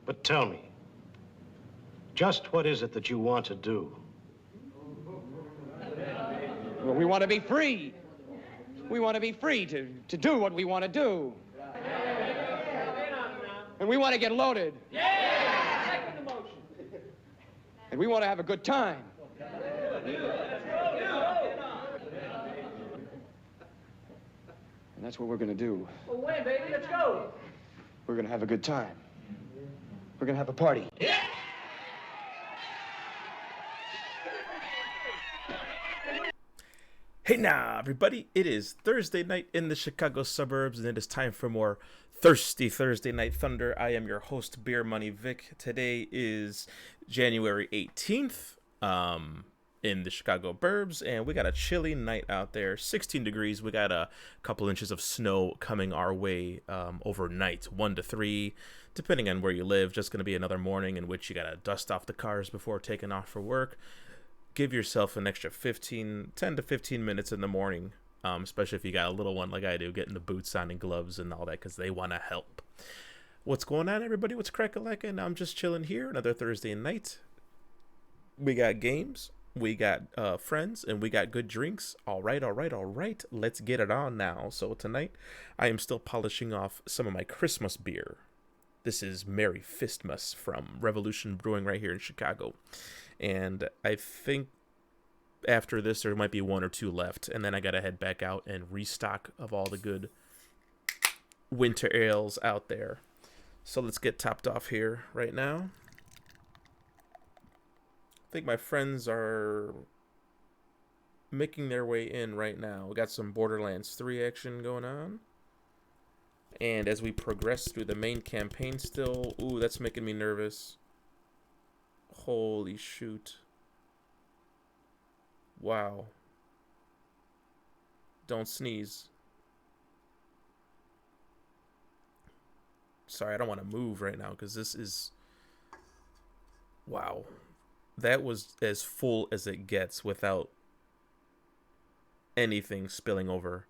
But tell me, just what is it that you want to do? Well, we want to be free. We want to be free to do what we want to do. And we want to get loaded. Yeah! Second the motion. And we want to have a good time. And that's what we're going to do. Well, when, baby? Let's go. We're going to have a good time. We're going to have a party. Yeah! Hey now, everybody. It is Thursday night in the Chicago suburbs, and it is time for more Thirsty Thursday Night Thunder. I am your host, Beer Money Vic. Today is January 18th in the Chicago burbs, and we got a chilly night out there, 16 degrees. We got a couple inches of snow coming our way overnight, 1 to 3, depending on where you live. Just going to be another morning in which you got to dust off the cars before taking off for work. Give yourself an extra 10 to 15 minutes in the morning, especially if you got a little one like I do, getting the boots on and gloves and all that, because they want to help. What's going on, everybody? What's crackalackin'? I'm just chilling here, another Thursday night. We got games, we got friends, and we got good drinks. All right. Let's get it on now. So tonight, I am still polishing off some of my Christmas beer. This is Merry Fistmas from Revolution Brewing right here in Chicago. And I think after this, there might be 1 or 2 left. And then I got to head back out and restock of all the good winter ales out there. So let's get topped off here right now. I think my friends are making their way in right now. We got some Borderlands 3 action going on. And as we progress through the main campaign still, ooh, that's making me nervous. Holy shoot. Wow. Don't sneeze. Sorry, I don't want to move right now because this is... Wow. That was as full as it gets without anything spilling over.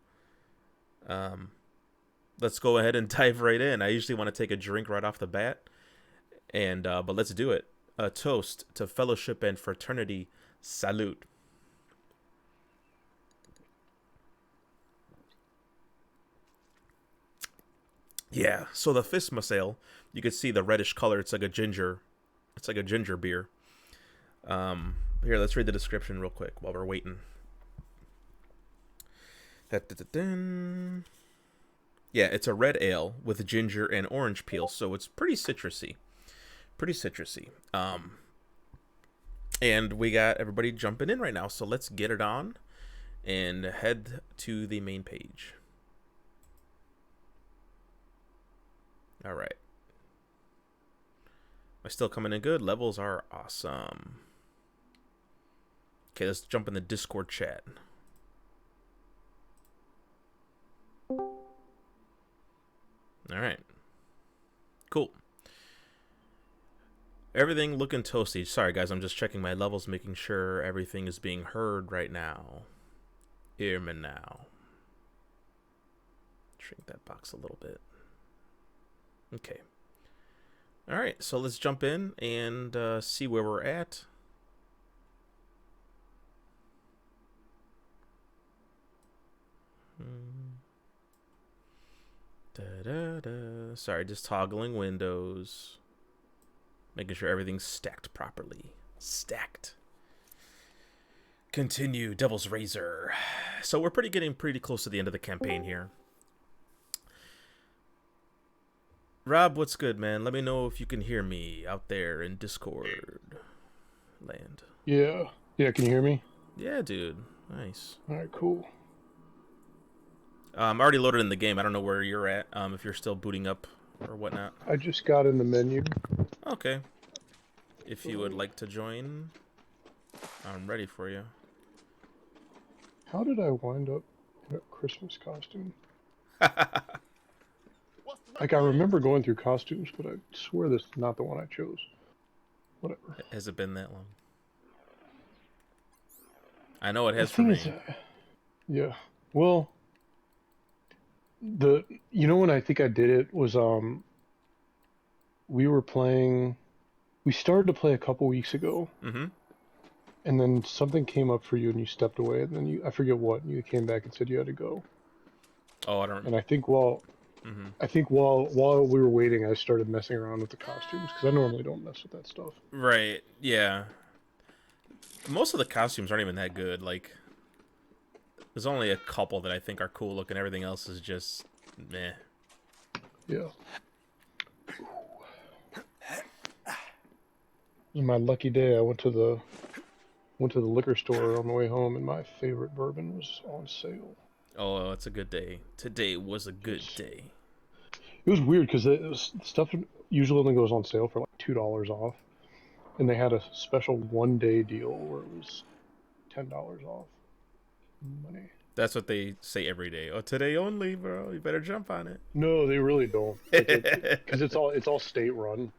Let's go ahead and dive right in. I usually want to take a drink right off the bat. But let's do it. A toast to fellowship and fraternity. Salute. Yeah, so the Fistmas ale, you can see the reddish color. It's like a ginger beer. Here, let's read the description real quick while we're waiting. Yeah, it's a red ale with ginger and orange peel, so it's pretty citrusy. And we got everybody jumping in right now, so let's get it on and head to the main page. All right. Am I still coming in good? Levels are awesome. Okay, let's jump in the Discord chat. All right. Cool. Everything looking toasty. Sorry, guys, I'm just checking my levels, making sure everything is being heard right now. Hear me now. Shrink that box a little bit. Okay. All right, so let's jump in and see where we're at. Da-da-da. Sorry, just toggling windows. Making sure everything's stacked properly. Stacked. Continue, Devil's Razor. So we're getting pretty close to the end of the campaign here. Rob, what's good, man? Let me know if you can hear me out there in Discord land. Yeah. Yeah, can you hear me? Yeah, dude. Nice. All right, cool. I'm already loaded in the game. I don't know where you're at, if you're still booting up or whatnot. I just got in the menu. Okay. If you would like to join, I'm ready for you. How did I wind up in a Christmas costume? Like, I remember going through costumes, but I swear this is not the one I chose. Whatever. Has it been that long? I know it has The for thing me. is, yeah. Well, when I think I did it was, we were playing, we started to play a couple weeks ago, Mm-hmm. and then something came up for you and you stepped away, and then I forget what, and you came back and said you had to go. Oh, I don't. And I think while we were waiting, I started messing around with the costumes because I normally don't mess with that stuff. Right. Yeah. Most of the costumes aren't even that good. Like, there's only a couple that I think are cool looking. Everything else is just meh. Yeah. In my lucky day, I went to the liquor store on the way home, and my favorite bourbon was on sale. Oh, it's a good day. Today was a good day. It was weird because stuff usually only goes on sale for like $2 off, and they had a special one-day deal where it was $10 off. Money. That's what they say every day. Oh, today only, bro. You better jump on it. No, they really don't. Because it's all state run,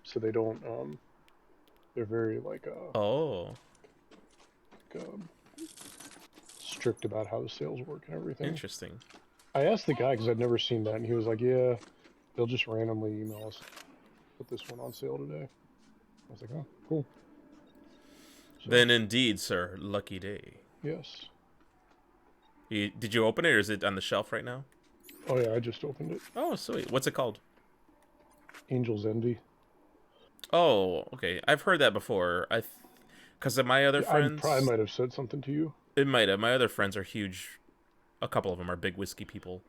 so they don't. They're very like strict about how the sales work and everything. Interesting. I asked the guy because I'd never seen that, and he was like, "Yeah, they'll just randomly email us. Put this one on sale today." I was like, "Oh, cool." So, Then indeed, sir, lucky day. yes. Did you open it, or is it on the shelf right now? Oh yeah, I just opened it. Oh, sweet. What's it called? Angel's Envy. Oh, okay. I've heard that before. Because of my other friends. I might have said something to you. It might have. My other friends are huge. A couple of them are big whiskey people.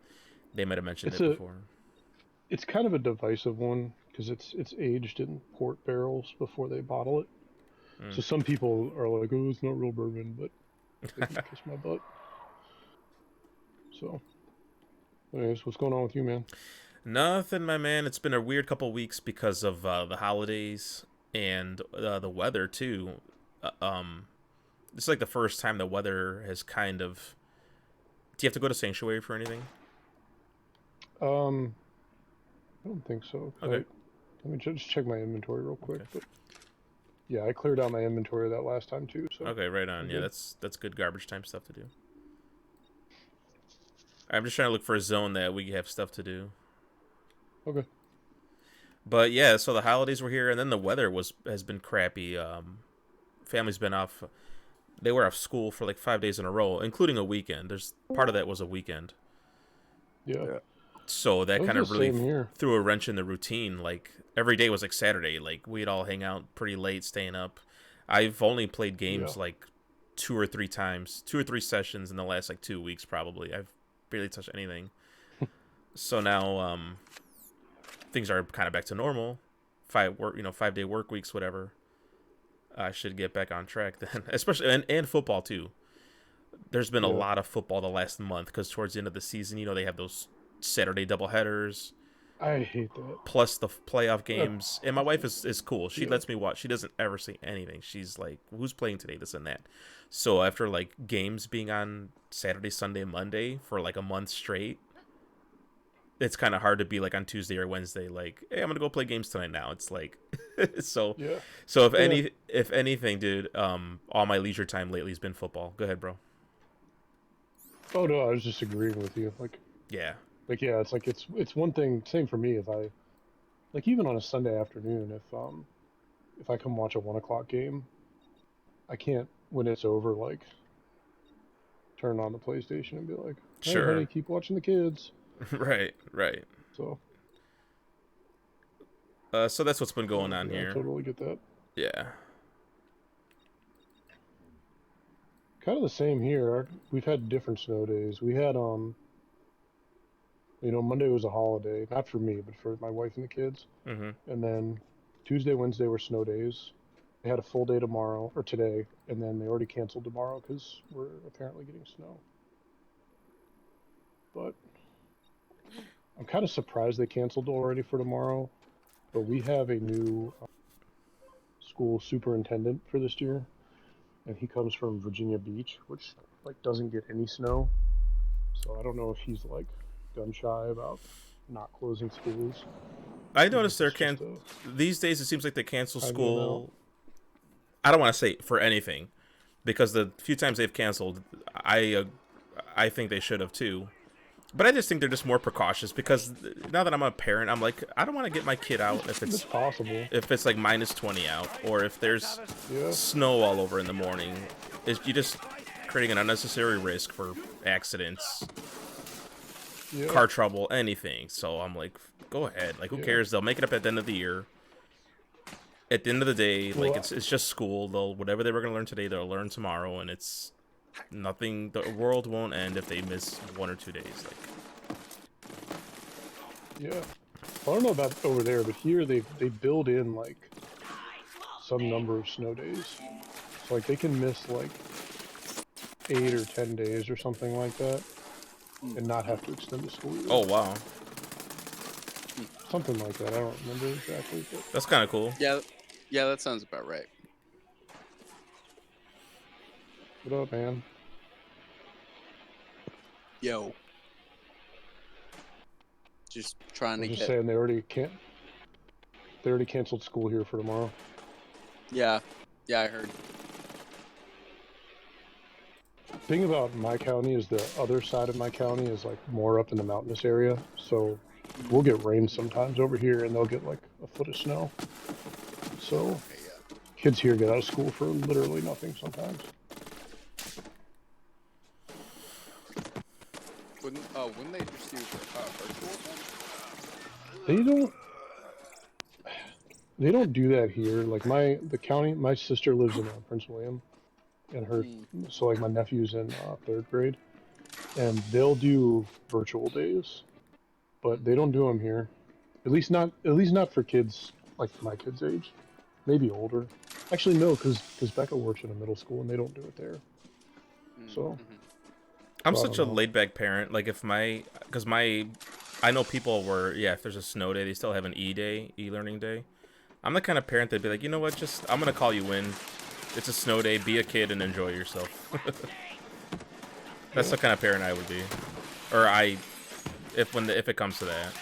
They might have mentioned it before. It's kind of a divisive one because it's aged in port barrels before they bottle it. So some people are like, "Oh, it's not real bourbon," but they can kiss my butt. So, anyways, what's going on with you, man? Nothing, my man. It's been a weird couple weeks because of the holidays and the weather too. It's like the first time the weather has kind of. Do you have to go to Sanctuary for anything? I don't think so. Okay. Let me just check my inventory real quick. Okay. But yeah, I cleared out my inventory that last time too. So Okay, right on. Yeah, that's good garbage time stuff to do. I'm just trying to look for a zone that we have stuff to do. Okay. But yeah, so the holidays were here, and then the weather has been crappy. Family's been off. They were off school for like 5 days in a row, including a weekend. There's part of that was a weekend. Yeah. So that kind of really here. threw a wrench in the routine. Like every day was like Saturday. Like we'd all hang out pretty late, staying up. I've only played games like 2 or 3 times, 2 or 3 sessions in the last like 2 weeks probably. I've barely touched anything. So now things are kind of back to normal. 5-day work weeks, whatever. I should get back on track then, especially and football too. There's been a lot of football the last month because towards the end of the season, they have those Saturday doubleheaders. I hate that. Plus the playoff games, and my wife is cool. She lets me watch. She doesn't ever say anything. She's like, "Who's playing today?" This and that. So after like games being on Saturday, Sunday, Monday for like a month straight, it's kind of hard to be like on Tuesday or Wednesday, like, "Hey, I'm gonna go play games tonight." Now it's like, so if anything, dude, all my leisure time lately has been football. Go ahead, bro. Oh no, I was just agreeing with you. Yeah. It's like it's one thing. Same for me. If I like even on a Sunday afternoon, if I come watch a 1 o'clock game, I can't when it's over like turn on the PlayStation and be like, "Hey, Sure. honey, keep watching the kids." Right, right. So, So that's what's been going on yeah, I here. totally get that. Yeah. Kind of the same here. We've had different snow days. We had Monday was a holiday, not for me, but for my wife and the kids. Mm-hmm. And then Tuesday, Wednesday were snow days. They had a full day tomorrow or today, and then they already canceled tomorrow because we're apparently getting snow. But I'm kind of surprised they canceled already for tomorrow. But we have a new school superintendent for this year, and he comes from Virginia Beach, which like doesn't get any snow. So I don't know if he's like gun shy about not closing schools. I You know, noticed if they're it's just a these days. It seems like they cancel timing them out. school. I don't want to say for anything, because the few times they've canceled, I think they should have too. But I just think they're just more precautious because now that I'm a parent, I'm like, I don't want to get my kid out It's possible. if it's like -20 out, or if there's Yeah. snow all over in the morning. You just creating an unnecessary risk for accidents, Yeah. car trouble, anything. So I'm like, go ahead. Like, who Yeah. cares? They'll make it up at the end of the year. At the end of the day, like, Well, it's just school. They'll whatever they were gonna learn today, they'll learn tomorrow, and it's nothing. The world won't end if they miss 1 or 2 days. Like, yeah. I don't know about over there, but here they build in like some number of snow days. So like they can miss like 8 or 10 days or something like that, and not have to extend the school year. oh wow, Something like that. I don't remember exactly. But that's kind of cool. Yeah, that sounds about right. what up, man? Yo. Just trying I to was just get. saying they already canceled school here for tomorrow. Yeah, I heard. Thing about my county is the other side of my county is like more up in the mountainous area, so we'll get rain sometimes over here, and they'll get like a foot of snow. So Okay, yeah. kids here get out of school for literally nothing sometimes. Wouldn't they just do virtual then? They don't do that here. Like my sister lives in Prince William, and so like my nephew's in 3rd grade, and they'll do virtual days, but they don't do them here. At least not for kids like my kids' age, maybe older. Actually, no, because Becca works in a middle school and they don't do it there. So I'm I such don't a know. laid back parent. Like I know people where if there's a snow day, they still have an e-learning day. I'm the kind of parent that'd be like, you know what, I'm gonna call you in. It's a snow day. Be a kid and enjoy yourself. That's the kind of parent I would be, or if it comes to that.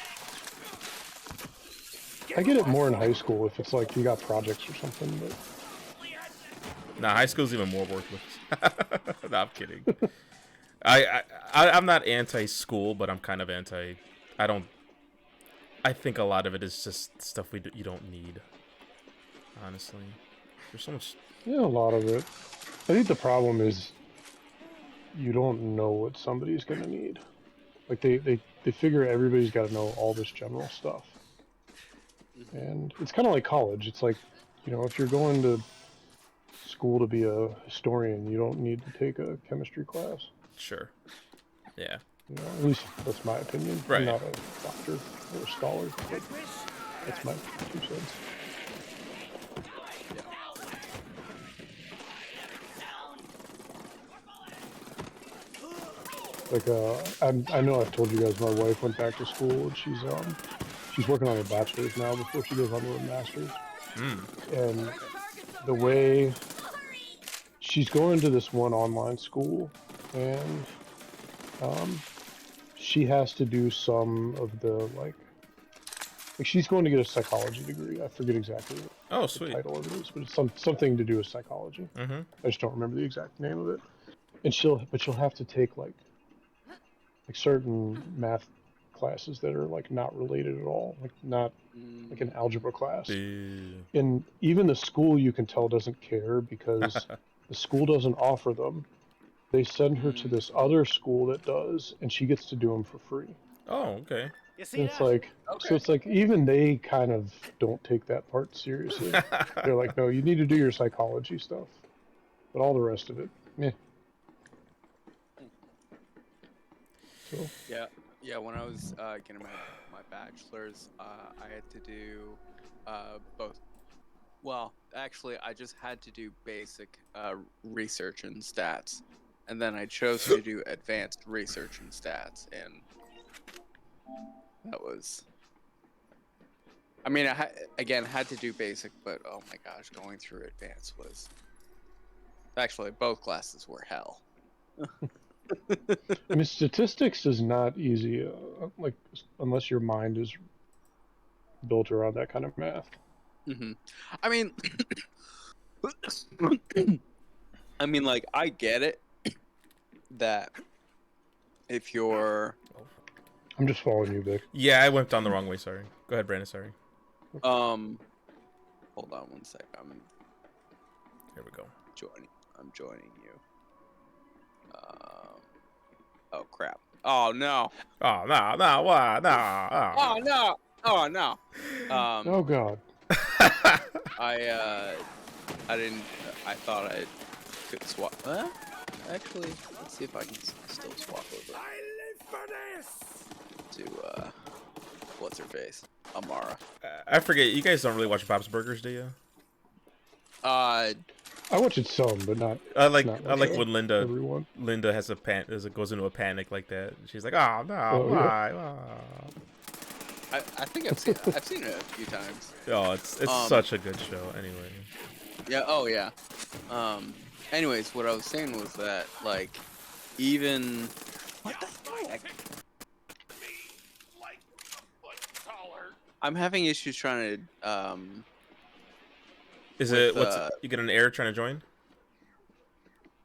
I get it more in high school if it's like you got projects or something. But Nah, high school's even more worthless. Nah, I'm kidding. I'm not anti-school, but I'm kind of anti. I think a lot of it is just stuff you don't need. Honestly, there's so much. yeah, a lot of it. I think the problem is you don't know what somebody's gonna need. Like they figure everybody's got to know all this general stuff, and it's kind of like college. It's like, if you're going to school to be a historian, you don't need to take a chemistry class. Sure. Yeah. At least that's my opinion. Right. I'm not a doctor or a scholar, but that's my 2 cents. Like, I know I've told you guys my wife went back to school, and she's working on her bachelor's now before she goes on to her master's. And the way she's going to this one online school, and she has to do some of the like she's going to get a psychology degree. I forget exactly what Oh, the sweet. title of it is, but it's something to do with psychology. Mm-hmm. I just don't remember the exact name of it. And she'll have to take like certain math classes that are like not related at all, like not like an algebra class. And even the school, you can tell, doesn't care because the school doesn't offer them. They send her to this other school that does, and she gets to do them for free. Oh, okay. It's like, so it's like even they kind of don't take that part seriously. They're like, no, you need to do your psychology stuff, but all the rest of it, meh. So Yeah. When I was getting my bachelor's, I had to do both. Well, actually, I just had to do basic research and stats, and then I chose to do advanced research and stats, and that was. I mean, again had to do basic, but oh my gosh, going through advanced was actually both classes were hell. I mean, statistics is not easy, like unless your mind is built around that kind of math. Hmm. I mean, like I get it that if you're I'm just following you, Vic. Yeah, I went down the wrong way. Sorry. Go ahead, Brandon. Sorry. hold on one sec. Here we go. I'm joining you. Oh crap. Oh no. Oh no, what? No. Oh no. Oh no. Oh God. I didn't. I thought I could swap. Actually, let's see if I can still swap over. To what's her face? Amara. I forget. You guys don't really watch Bob's Burgers, do you? Uh, I watch it some, but not. I like not when everyone. Linda has a goes into a panic like that. She's like, "Oh no, Oh, why?" yeah. I think I've seen it a few times. Oh, it's such a good show. Anyway. Yeah. Oh yeah. Anyways, what I was saying was that like, even what the heck? I'm having issues trying to Is with, it what's you get an error trying to join?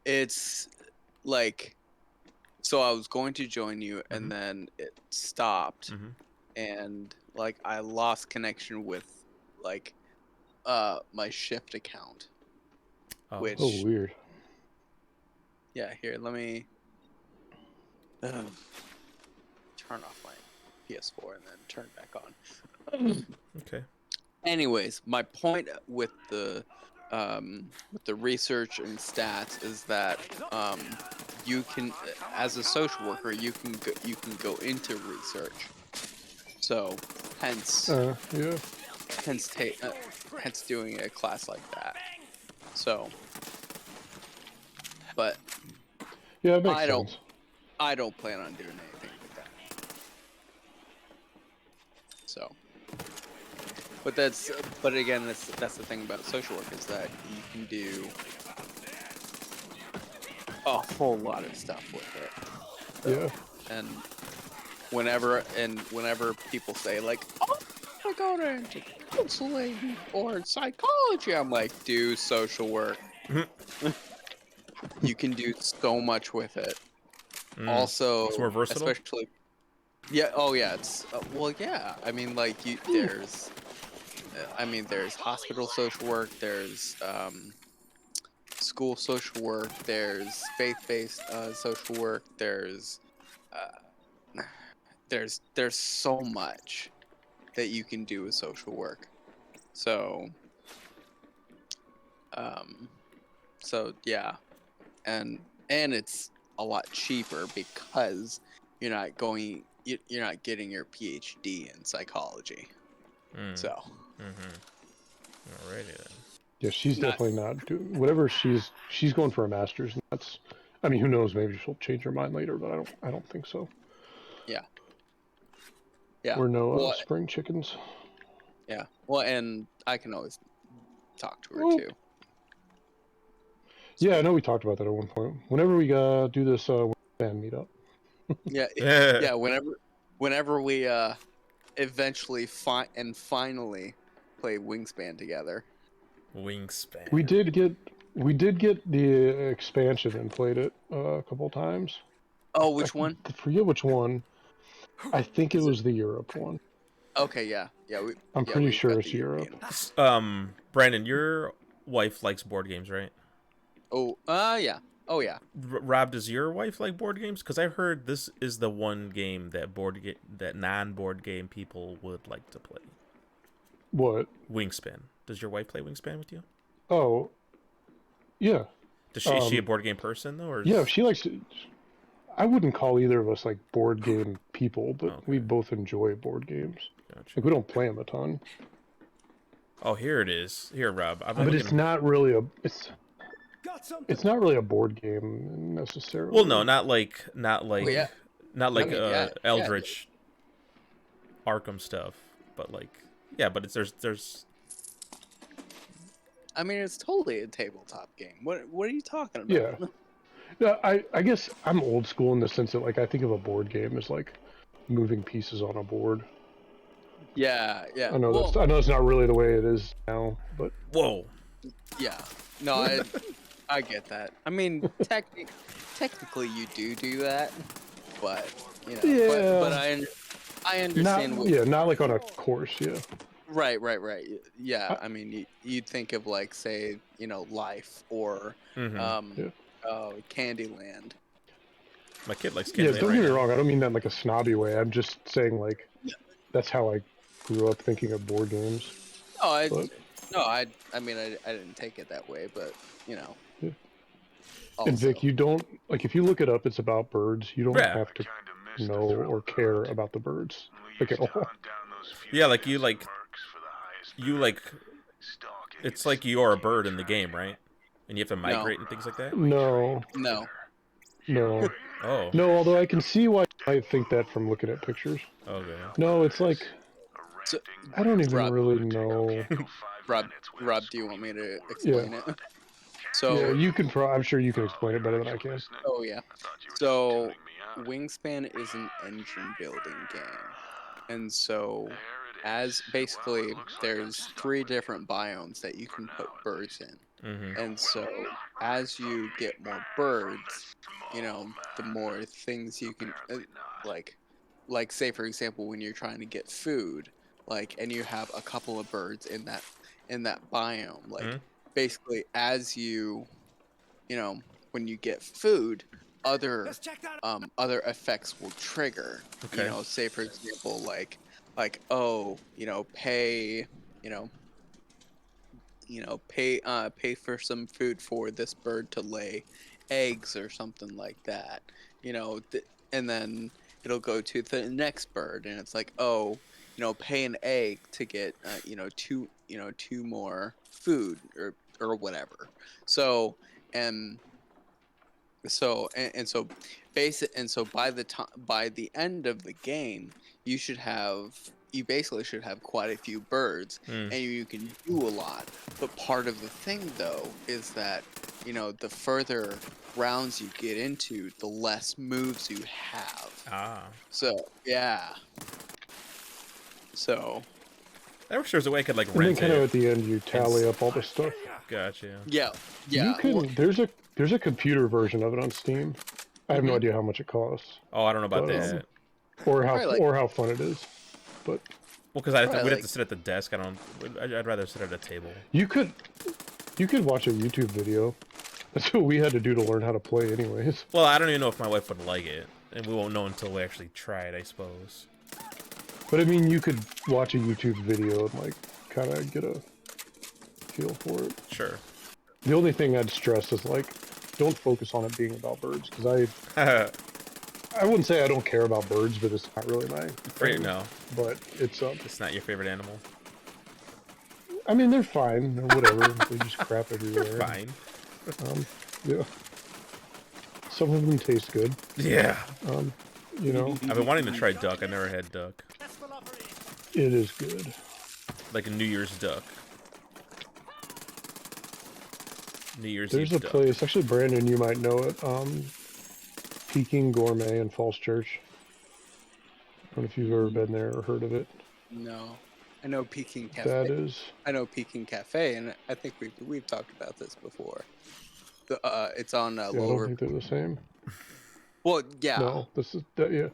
It's like, so I was going to join you and then it stopped, and like I lost connection with like my Shift account. Oh. Which Oh, weird. yeah, here, let me turn off my PS4 and then turn it back on. Okay. Anyways, my point with the research and stats is that you can, as a social worker, you can go into research. So, hence Yeah. hence doing a class like that. So, but Yeah, it makes sense. I don't plan on doing anything with that. So, but again, that's the thing about social work is that you can do a whole lot of stuff with it. Yeah. And whenever people say like, "Oh, I go into counseling or psychology," I'm like, "Do social work. You can do so much with it." Also, it's more versatile. especially, yeah. Oh yeah. It's well, yeah. I mean, like there's hospital social work. There's school social work. There's faith-based social work. There's so much that you can do with social work. So yeah, and it's a lot cheaper because you're not getting your PhD in psychology. So Alrighty then. Yeah, she's definitely not doing whatever she's going for a master's. And that's, I mean, who knows? Maybe she'll change her mind later, but I don't think so. Yeah. Yeah. We're no spring chickens. Yeah. Well, and I can always talk to her too. Yeah, I know we talked about that at one point. Whenever we do this band meetup. Yeah. Yeah. Whenever we eventually finally play Wingspan together. Wingspan. We did get the expansion and played it a couple times. Oh, which one? I forget which one. I think it was the Europe one. Okay, yeah. I'm pretty sure it's Europe. Brandon, your wife likes board games, right? Oh, yeah. Oh yeah. Rob, does your wife like board games? Because I've heard this is the one game that that non-board game people would like to play. What? Wingspan. Does your wife play Wingspan with you? Oh, yeah. Is she a board game person though, or Yeah, she likes to. I wouldn't call either of us like board game people, but we both enjoy board games. Gotcha. Like we don't play them a ton. Oh, here it is. Here, Rob. But it's not really a. It's not really a board game necessarily. Well, no, not like yeah. Eldritch Arkham stuff, but like, yeah, but there's. I mean, it's totally a tabletop game. What are you talking about? Yeah. No, I guess I'm old school in the sense that like I think of a board game as like moving pieces on a board. Yeah. I know it's not really the way it is now, but Whoa. Yeah. No, I get that. I mean, technically you do that, but you know, yeah. but I understand. Not like on a course, yeah. Right. Yeah, I mean, you'd think of like, say, you know, Life or Candyland. My kid likes Candyland. Yeah, don't get me wrong. I don't mean that in like a snobby way. I'm just saying like that's how I grew up thinking of board games. I mean, I didn't take it that way, but you know. Yeah. Also. And Vic, you don't like if you look it up, it's about birds. You don't have to know or care about the birds like at all. Yeah, like you like. It's like you're a bird in the game, right? And you have to migrate and things like that? No. Oh. No, although I can see why I think that from looking at pictures. Okay. No, it's like So, I don't even really know. Rob, do you want me to explain it? So yeah, you can. I'm sure you can explain it better than I can. Oh yeah. So Wingspan is an engine building game, and so as basically there's 3 different biomes that you can put birds in, and so as you get more birds, you know, the more things you can like say for example when you're trying to get food, like, and you have a couple of birds in that biome, like basically as you know, when you get food, other effects will trigger. Okay. You know, say for example like oh, you know, pay for some food for this bird to lay eggs or something like that. You know, and then it'll go to the next bird and it's like, oh, you know, pay an egg to get two more food or whatever. So by the end of the game, you basically should have quite a few birds, and you can do a lot. But part of the thing though is that, you know, the further rounds you get into, the less moves you have. So yeah. So I wish there was a way I could like rent it. And then kind of at the end you tally up all the stuff. Gotcha. Yeah. You can. There's a computer version of it on Steam. I have no idea how much it costs. Oh, I don't know about that. Or how fun it is. But because we'd have to sit at the desk. I'd rather sit at a table. You could watch a YouTube video. That's what we had to do to learn how to play, anyways. Well, I don't even know if my wife would like it, and we won't know until we actually try it, I suppose. But I mean, you could watch a YouTube video and like kind of get a feel for it. Sure. The only thing I'd stress is like, don't focus on it being about birds, because I wouldn't say I don't care about birds, but it's not really my thing. No. But it's not your favorite animal. I mean, they're fine or whatever. They just crap everywhere. They're fine. Yeah. Some of them taste good. Yeah. You know. I've been wanting to try duck. I never had duck. It is good. Like a New Year's duck. There's a place, actually, Brandon, you might know it. Peking Gourmet in Falls Church. I don't know if you've ever been there or heard of it. No, I know Peking Cafe. I know Peking Cafe, and I think we've talked about this before. It's on yeah, lower. I don't think they're the same. Well, yeah. No, this is yeah.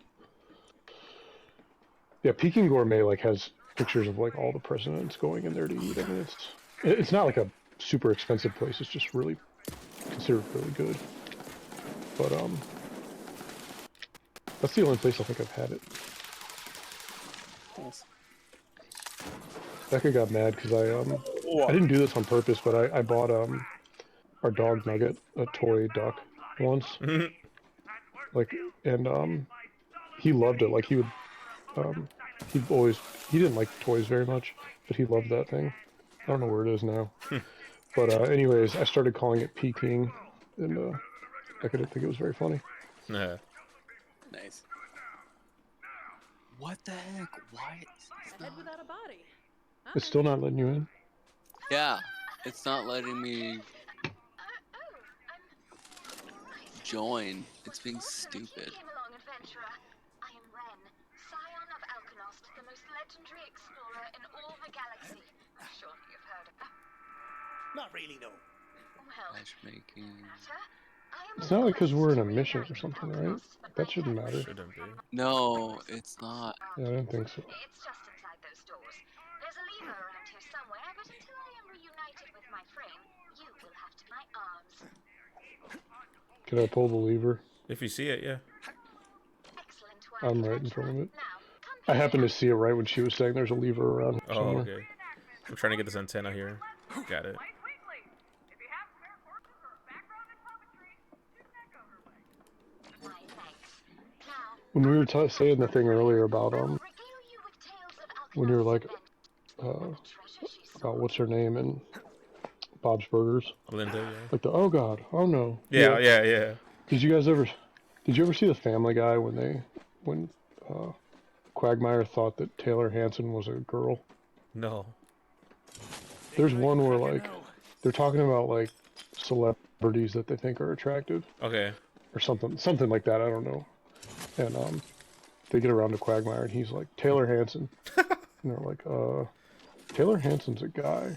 Yeah, Peking Gourmet like has pictures of like all the presidents going in there to eat. I mean, it's not like a super expensive place. It's just really considered really good. but that's the only place I think I've had it. Nice. Becca got mad because I didn't do this on purpose, but I bought our dog Nugget a toy duck once, like, and he loved it. Like he would he didn't like toys very much, but he loved that thing. I don't know where it is now. But anyways, I started calling it Peking, and Becca didn't think it was very funny. Yeah. Nice. What the heck? Why? A head without a body. It's still not letting you in. Yeah, it's not letting me join. It's being stupid. I am Ren, scion of Alkanost, the most legendary explorer in all the galaxy. Surely you've heard of that. Not really, no. Well, Matchmaking. It's not like because we're in a mission or something, right? That shouldn't matter. Shouldn't be. No, it's not. Yeah, I didn't think so. it's just inside those doors. There's a lever around here somewhere, but until I am reunited with my frame, you will have to my arms. Can I pull the lever? If you see it, yeah. Excellent work. I'm right in front of it. Now, I happened to see it right when she was saying there's a lever around here Oh, somewhere. okay. I'm trying to get this antenna here. Got it. my thanks. Now, When we were saying the thing earlier about regale you with tales of when you were like treasure she saw. about what's her name and Bob's Burgers, Linda, yeah. like the oh god, oh no. Yeah. Did you ever see the Family Guy when Quagmire thought that Taylor Hanson was a girl? No. There's one where like they're talking about like celebrities that they think are attractive Okay. or something like that. I don't know. And they get around to Quagmire and he's like Taylor Hanson, and they're like, Taylor Hanson's a guy.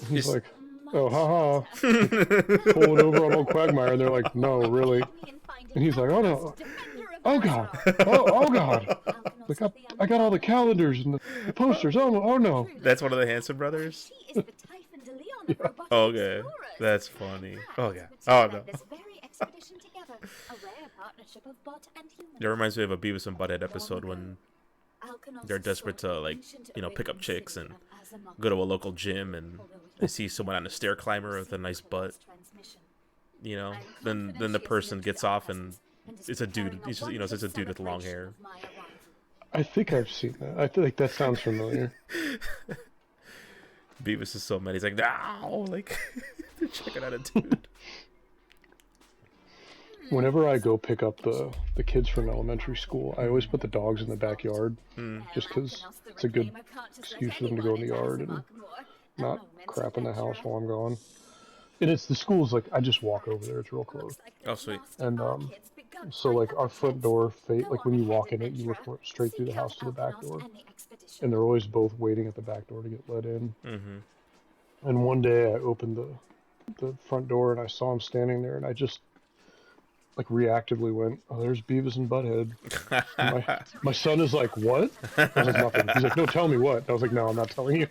And he's like, oh haha, pull it over on old Quagmire, and they're like, no, really. And he's like, oh no, oh god, oh god. Like I got all the calendars and the posters. Oh no. That's one of the Hanson brothers? She is the Typhon de Leon of robotic Okay. explorers. That's funny. Oh, yeah. Let's Oh, plan no. this very expedition together. A rare partnership of bot and human. That reminds me of a Beavis and Butthead episode when Alkanos they're desperate to, sought like, ancient you know, pick up Arabian chicks city and of Azamak. go to a local gym and they see someone on a stair climber with a nice butt, you know. Then the person gets off and it's a dude. It's just, you know, it's just a dude with long hair. I think I've seen that. I feel like that sounds familiar. Beavis is so mad. He's like, no, like they're checking out a dude. Whenever I go pick up the kids from elementary school, I always put the dogs in the backyard, just because it's a good excuse for them to go in the yard and not crap in the house while I'm gone. And the school's like, I just walk over there. It's real close. Oh, sweet. And so like our front door, like when you walk in it, you look straight through the house to the back door, and they're always both waiting at the back door to get let in. Mm-hmm. And one day I opened the front door and I saw him standing there, and I just like reactively went, "Oh, there's Beavis and Butthead." And my son is like, "What?" I was like, "Nothing." He's like, "No, tell me what." I was like, "No, I'm not telling you."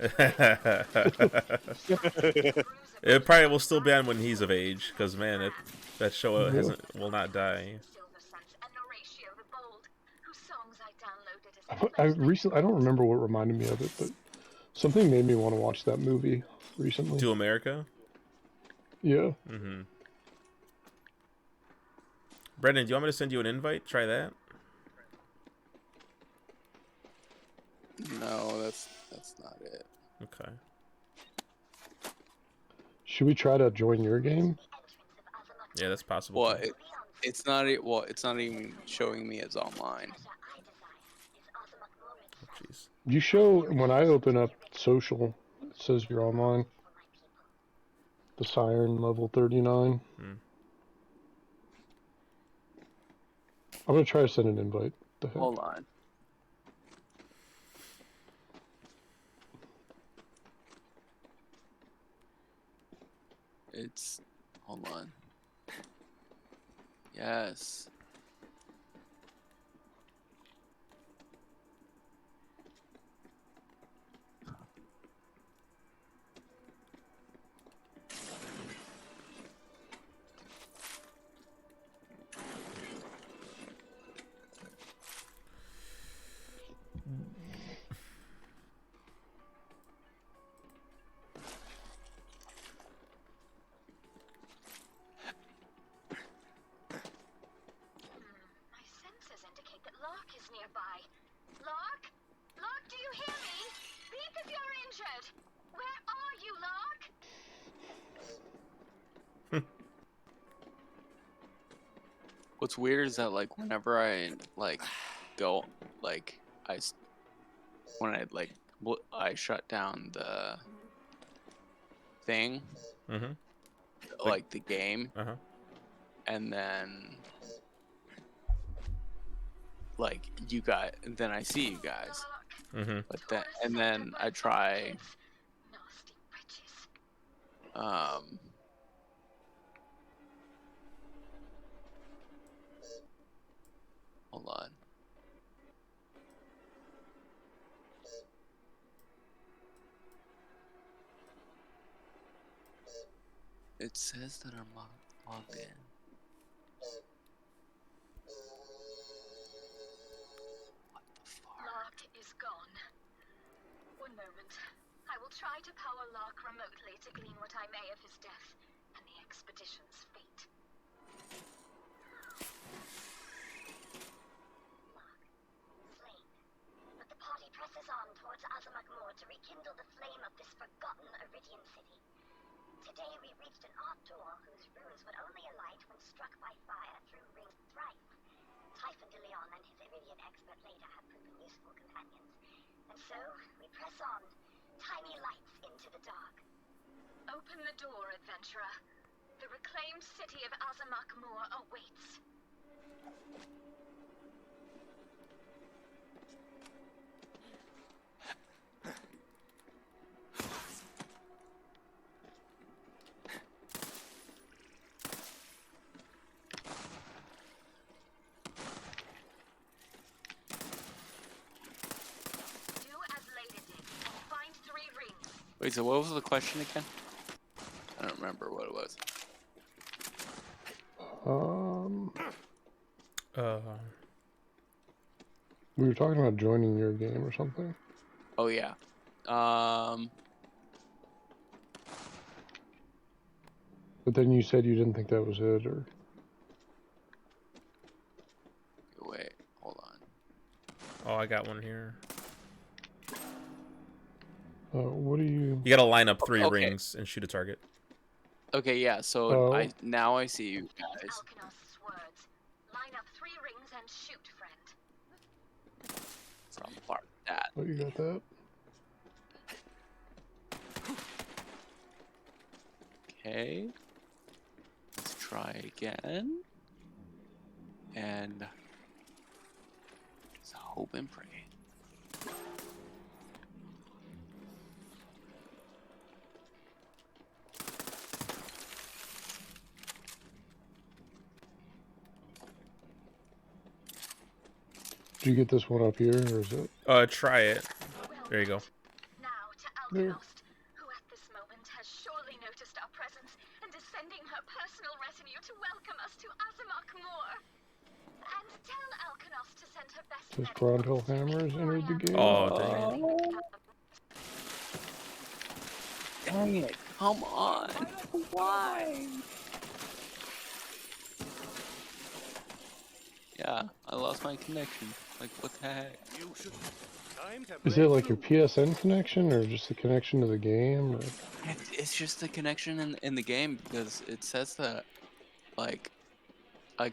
It probably will still be on when he's of age, because man, that show will not die. I don't remember what reminded me of it, but something made me want to watch that movie recently. To America? Yeah. Mm-hmm. Brendan, do you want me to send you an invite? Try that. No, that's not it. Okay. Should we try to join your game? Yeah, that's possible. Well, it's not. It's not even showing me as online. Jeez. You show when I open up social, it says you're online. The Siren level 39. I'm gonna try to send an invite. The heck? Hold on. Hold on. Yes. What's weird is that like whenever I like go like when I like I shut down the thing, Mm-hmm. like the game, Uh-huh. and then like you guys, then I see you guys, Mm-hmm. but then I try Nasty wretches. um hold on. It says that I'm logged in. What the fuck? Lark is gone. One moment. I will try to power Lark remotely to glean what I may of his death and the expedition's fate. Lark, slain. But the party presses on towards Azamak Moor to rekindle the flame of this forgotten Iridian city. Today we reached an art door whose runes would only alight when struck by fire through rings thrice. Typhon de Leon and his Iridian expert later have proven useful companions. And so, we press on, tiny lights into the dark. Open the door, adventurer. The reclaimed city of Azamak Moor awaits. Do as Leda did, and find 3 rings. Wait, so what was the question again? I don't remember what it was. We were talking about joining your game or something. Oh yeah. But then you said you didn't think that was it, or Wait, hold on. Oh, I got one here. what do you? You gotta line up 3 Okay. rings and shoot a target. Okay, yeah. So Oh. I see you guys. Alkanos's words. Line up 3 rings and shoot, friend. So I'm part of that. Oh, you got that? Okay. Let's try again. And let's hope and pray. Did you get this one up here, or is it? Try it. There you go. Now to There. Alkanost, who at this moment has surely noticed our presence and is sending her personal retinue to welcome us to Azamak Moor. And tell Alkanost to send her best Says men Gronhill to me Hammers before I entered the am game. Oh, dang. Dang it! Come on! Why? Yeah, I lost my connection. Like, what the heck? You should. Time to Is break it like your through. PSN connection, or just the connection to the game? Or... It's just the connection in the game because it says that, like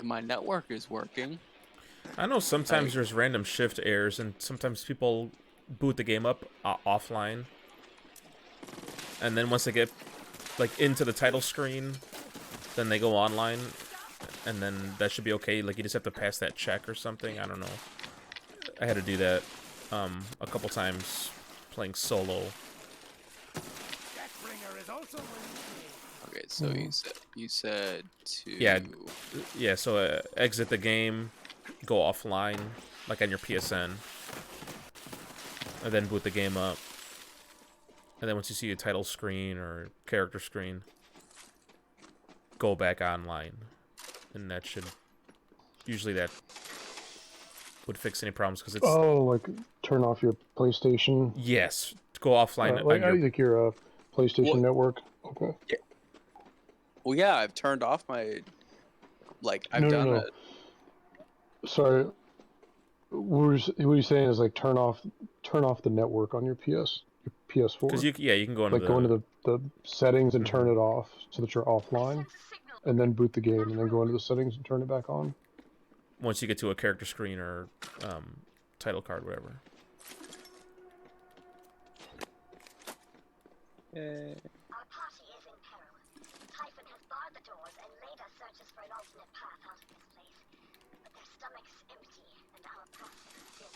my network is working. I know sometimes Like- there's random shift errors, and sometimes people boot the game up offline. And then once they get, like, into the title screen, then they go online, and then that should be okay. Like, you just have to pass that check or something. I don't know. I had to do that a couple times playing solo. Deathbringer is also Okay, so you said to Yeah, so exit the game, go offline, like on your PSN, and then boot the game up. And then once you see a title screen or character screen, go back online. And that should... Usually that would fix any problems, because it's... Oh, like turn off your PlayStation. Yes, go offline Like on your... like your PlayStation What? network. Okay. Well, yeah, I've turned off my I've No, done no. it. Sorry. What you're saying is like turn off the network on your PS4. Because you can go into like go into the settings and turn Mhm. it off so that you're offline, Sends a signal. and then boot the game, and then go into the settings and turn it back on. once you get to a character screen or title card, whatever. Our party is in peril. Typhon has barred the doors and later searches for an alternate path out of this place. But their stomachs empty and our purse thin.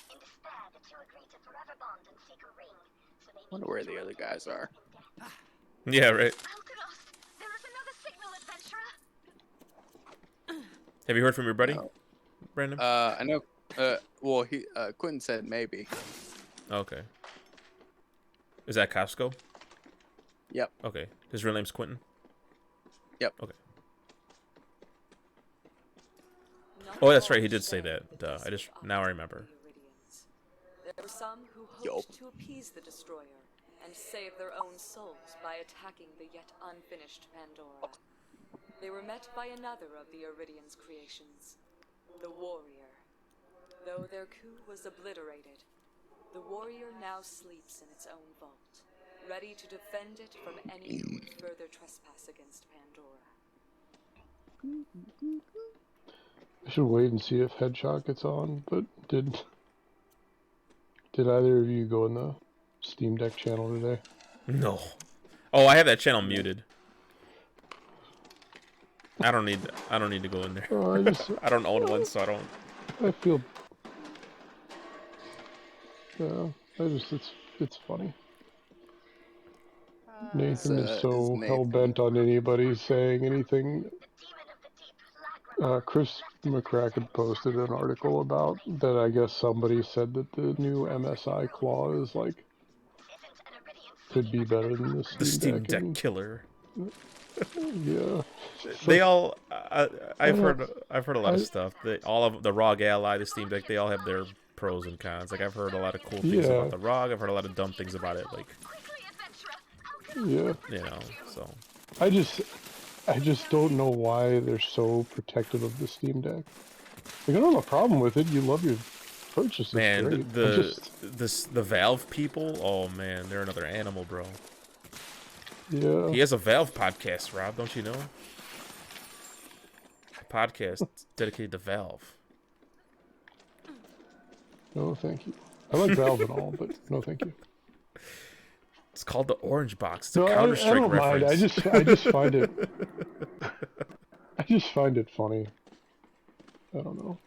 In despair, the two agree to forever bond and seek a ring. So they Wonder where the other guys are. Yeah, right. Alkanos, there is another signal, adventurer. Have you heard from your buddy, No. Brandon? I know. Well, Quentin said maybe. Okay. Is that Costco? Yep. Okay. His real name's Quentin? Yep. Okay. Oh, that's right. He did say that. Duh. Now I remember. There were some who hoped Yup. to appease the destroyer and save their own souls by attacking the yet unfinished Pandora. They were met by another of the Iridian's creations, the Warrior. Though their coup was obliterated, the Warrior now sleeps in its own vault, ready to defend it from any who would further trespass against Pandora. I should wait and see if Headshot gets on, but did either of you go in the Steam Deck channel today? No. Oh, I have that channel muted. I don't need to go in there. Oh, I don't own one, so I don't. I feel. Yeah, it's funny. Nathan is so hell bent on anybody saying anything. Chris McCracken posted an article about that. I guess somebody said that the new MSI claw is like could be better than the The Steam Deck. Deck And, killer. yeah, They all. I've heard a lot of stuff. All of the ROG Ally, the Steam Deck, they all have their pros and cons. Like I've heard a lot of cool things about the ROG. I've heard a lot of dumb things about it. Like, yeah. you know, so. I just don't know why they're so protective of the Steam Deck. Like, I don't have a problem with it. You love your purchase. Man, great. the Valve people. Oh man, they're another animal, bro. Yeah. He has a Valve podcast, Rob. Don't you know? A podcast dedicated to Valve. No, thank you. I like Valve and all, but no, thank you. It's called the Orange Box. It's a No, Counter-Strike I don't mind. reference. I just find it. I just find it funny. I don't know.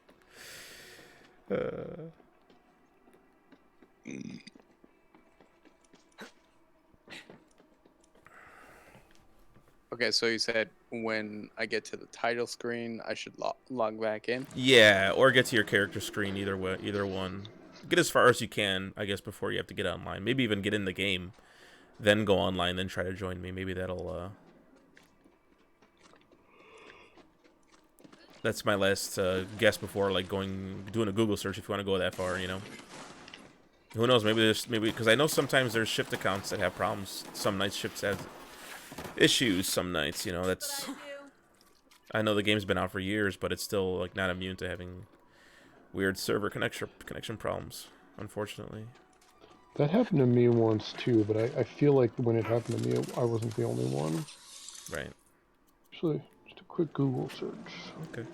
Okay, so you said when I get to the title screen, I should log back in. Yeah, or get to your character screen. Either way, either one. Get as far as you can, I guess, before you have to get online. Maybe even get in the game, then go online, then try to join me. Maybe that'll. That's my last guess before like doing a Google search. If you want to go that far, you know. Who knows? Maybe because I know sometimes there's Shift accounts that have problems. Some nights Shift has issues. Some nights, you know. That's. I know the game's been out for years, but it's still like not immune to having weird server connection problems. Unfortunately. That happened to me once too, but I feel like when it happened to me, I wasn't the only one. Right. Actually, just a quick Google search. Okay.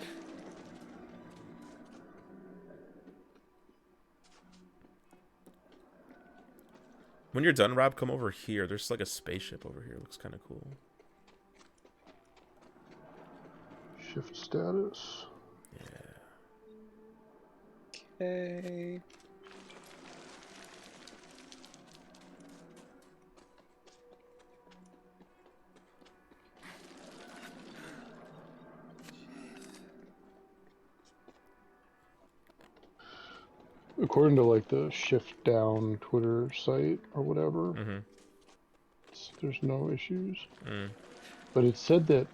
When you're done, Rob, come over here. There's like a spaceship over here. It looks kind of cool. Shift status. Yeah. Okay. According to like the Shift Down Twitter site or whatever, there's no issues. But it said that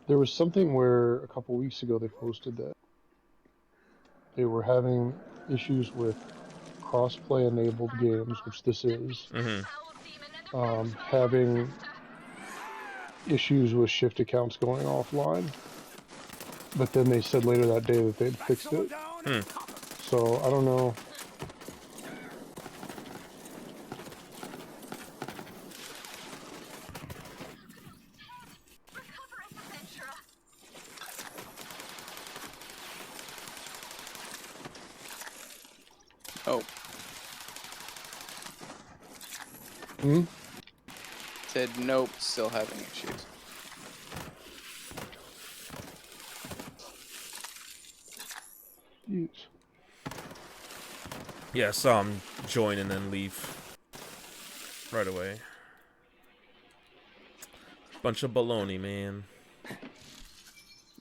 there was something where a couple weeks ago they posted that they were having issues with cross-play enabled games, which this is, having issues with Shift accounts going offline. But then they said later that day that they'd fixed it. So I don't know. Oh, Hmm? said nope, still having issues. Jeez. Yeah, I saw him join and then leave right away. Bunch of baloney, man.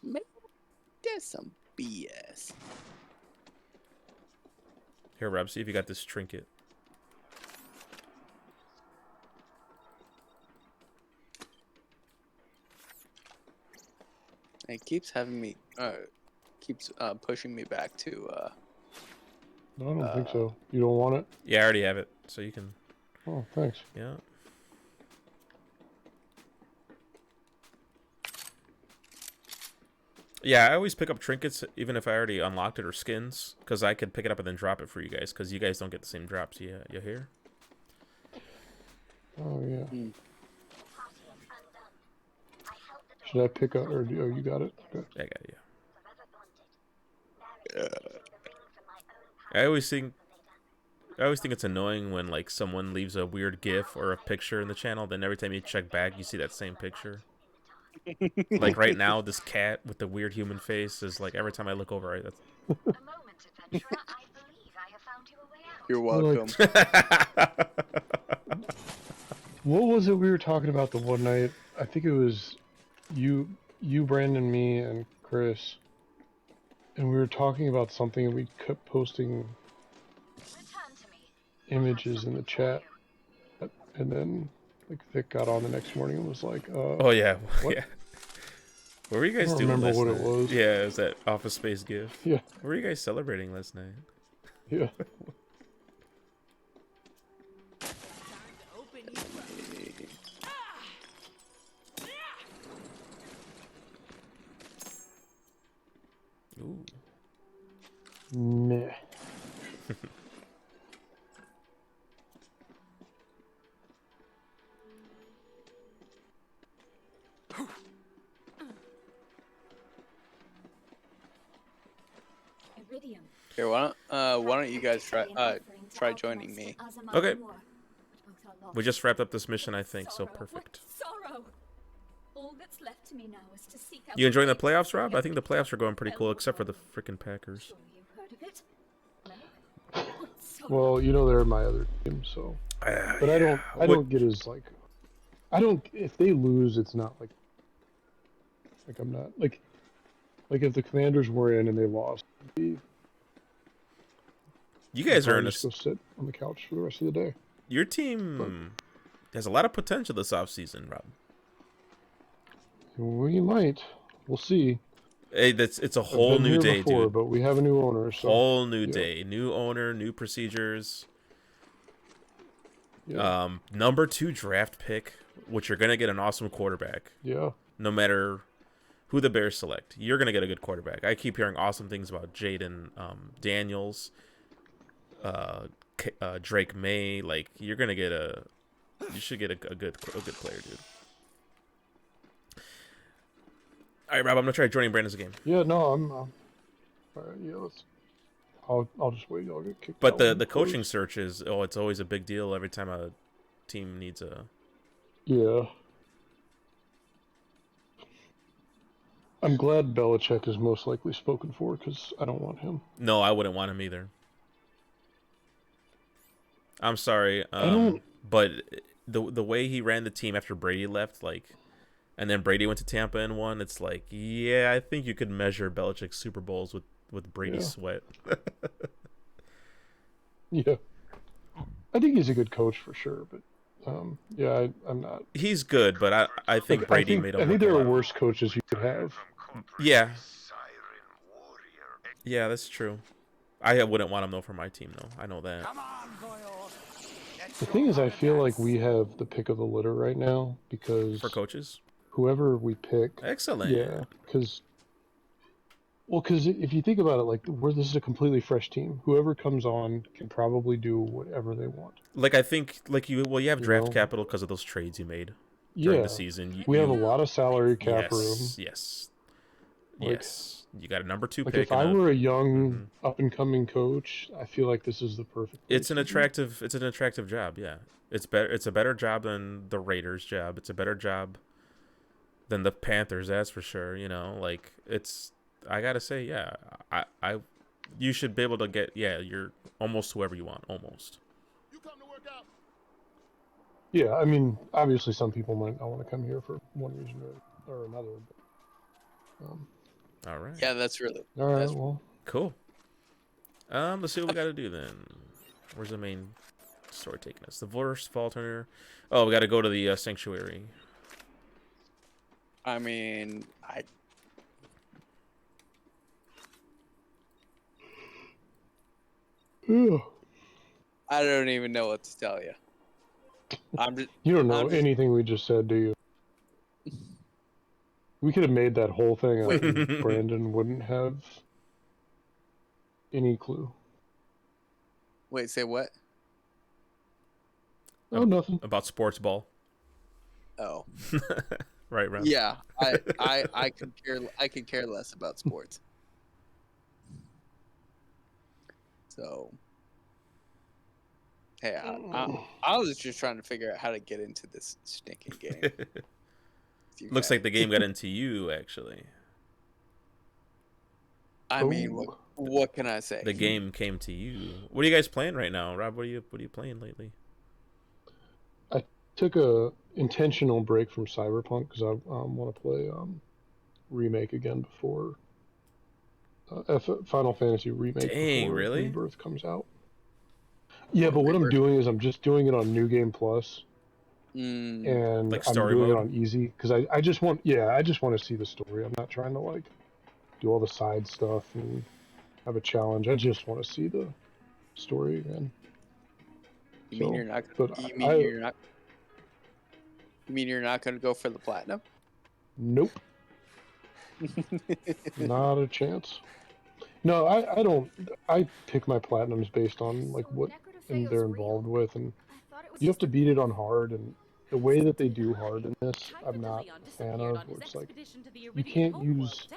Man, that's some BS. Here, Rob, see if you got this trinket. It keeps having me, keeps pushing me back to, No, I don't think so. You don't want it? Yeah, I already have it, so you can. Oh, thanks. Yeah. Yeah, I always pick up trinkets, even if I already unlocked it, or skins, because I could pick it up and then drop it for you guys, because you guys don't get the same drops. Yeah, you hear? Oh, yeah. Mm. Should I pick up, or oh, you got it? Okay. I got it, yeah. I always think it's annoying when like someone leaves a weird GIF or a picture in the channel, then every time you check back, you see that same picture. Like right now, this cat with the weird human face is like every time I look over, right? That's... You're welcome. What was it we were talking about the one night? I think it was you, Brandon, me, and Chris. And we were talking about something, and we kept posting images in the chat. And then, like, Vic got on the next morning and was like, oh, yeah. What? Yeah. What were you guys I don't doing remember last what night? it was. Yeah, it was that Office Space GIF. Yeah. What were you guys celebrating last night? Yeah. Ooh. Meh. Here, why don't you guys try joining me? Okay. We just wrapped up this mission, I think, so perfect. Sorrow. All that's left to me now is to seek out You enjoying the playoffs, Rob? I think the playoffs are going pretty cool, except for the freaking Packers. Well, you know they're my other team, so. But I don't get as like, if they lose, it's not like I'm not like if the Commanders were in and they lost, You guys are in a... just go sit on the couch for the rest of the day. Your team has a lot of potential this offseason, Rob. We might. We'll see. Hey, it's a whole new day, before, dude. But we have a new owner, so whole new day, new owner, new procedures. Yeah. Number 2 draft pick, which you're gonna get an awesome quarterback. Yeah. No matter who the Bears select, you're gonna get a good quarterback. I keep hearing awesome things about Jaden Daniels, Drake May. Like you should get a good player, dude. All right, Rob, I'm gonna try joining Brandon's game. Yeah, no, I'm. All right, yeah, let's. I'll just wait. I'll get kicked But out the coaching search is it's always a big deal every time a team needs a. Yeah. I'm glad Belichick is most likely spoken for because I don't want him. No, I wouldn't want him either. I'm sorry, but the way he ran the team after Brady left, like, and then Brady went to Tampa and won. It's like, yeah, I think you could measure Belichick's Super Bowls with Brady's sweat. Yeah, I think he's a good coach for sure, but yeah, I'm not. He's good, but I think Brady made him. I think there are worse coaches you could have. Yeah. Yeah, that's true. I wouldn't want him though for my team though. I know that. The thing is, I feel like we have the pick of the litter right now because for coaches, whoever we pick, excellent. Yeah, because if you think about it, like this is a completely fresh team. Whoever comes on can probably do whatever they want. Like I think, you have draft capital because of those trades you made during the season. We have a lot of salary cap room. Yes. Like, Yes. You got a number 2 Like pick. if I were a young Mhm. up and coming coach, I feel like this is the perfect. It's place an to be. attractive job. Yeah, it's better. It's a better job than the Raiders' job. It's a better job than the Panthers. That's for sure. You know, like it's. I gotta say, yeah. You should be able to get. Yeah, you're almost whoever you want. Almost. Yeah, I mean, obviously some people might not want to come here for one reason or another. But, All right. Yeah, that's really. all right, That's well, Cool. Let's see what we got to do then. Where's the main story taking us? The Vorst Falterner. Oh, we got to go to the sanctuary. I mean, I don't even know what to tell you. I'm just. you don't know I'm just. anything we just said, do you? We could have made that whole thing up, and Brandon wouldn't have any clue. Wait, say what? Oh, nothing. About sports ball. Oh. Right, Ron? Yeah, I could care less about sports. So, hey, I was just trying to figure out how to get into this stinking game. Looks like the game got into you, actually. I mean, what can I say? The game came to you. What are you guys playing right now, Rob? What are you playing lately? I took a intentional break from Cyberpunk because I want to play Remake again before Final Fantasy Remake before really? Rebirth comes out. Yeah, but what I'm doing is I'm just doing it on New Game Plus, and like I'm story doing mode? it on easy because I just want to see the story. I'm not trying to like do all the side stuff and have a challenge. I just want to see the story again. You mean you're not? But You mean you're not? You mean you're not going to go for the platinum? Nope. Not a chance. No, I don't. I pick my platinums based on like what they're involved with, and you have to beat it on hard. And the way that they do hard in this, I'm not a fan of. Where it's like you can't use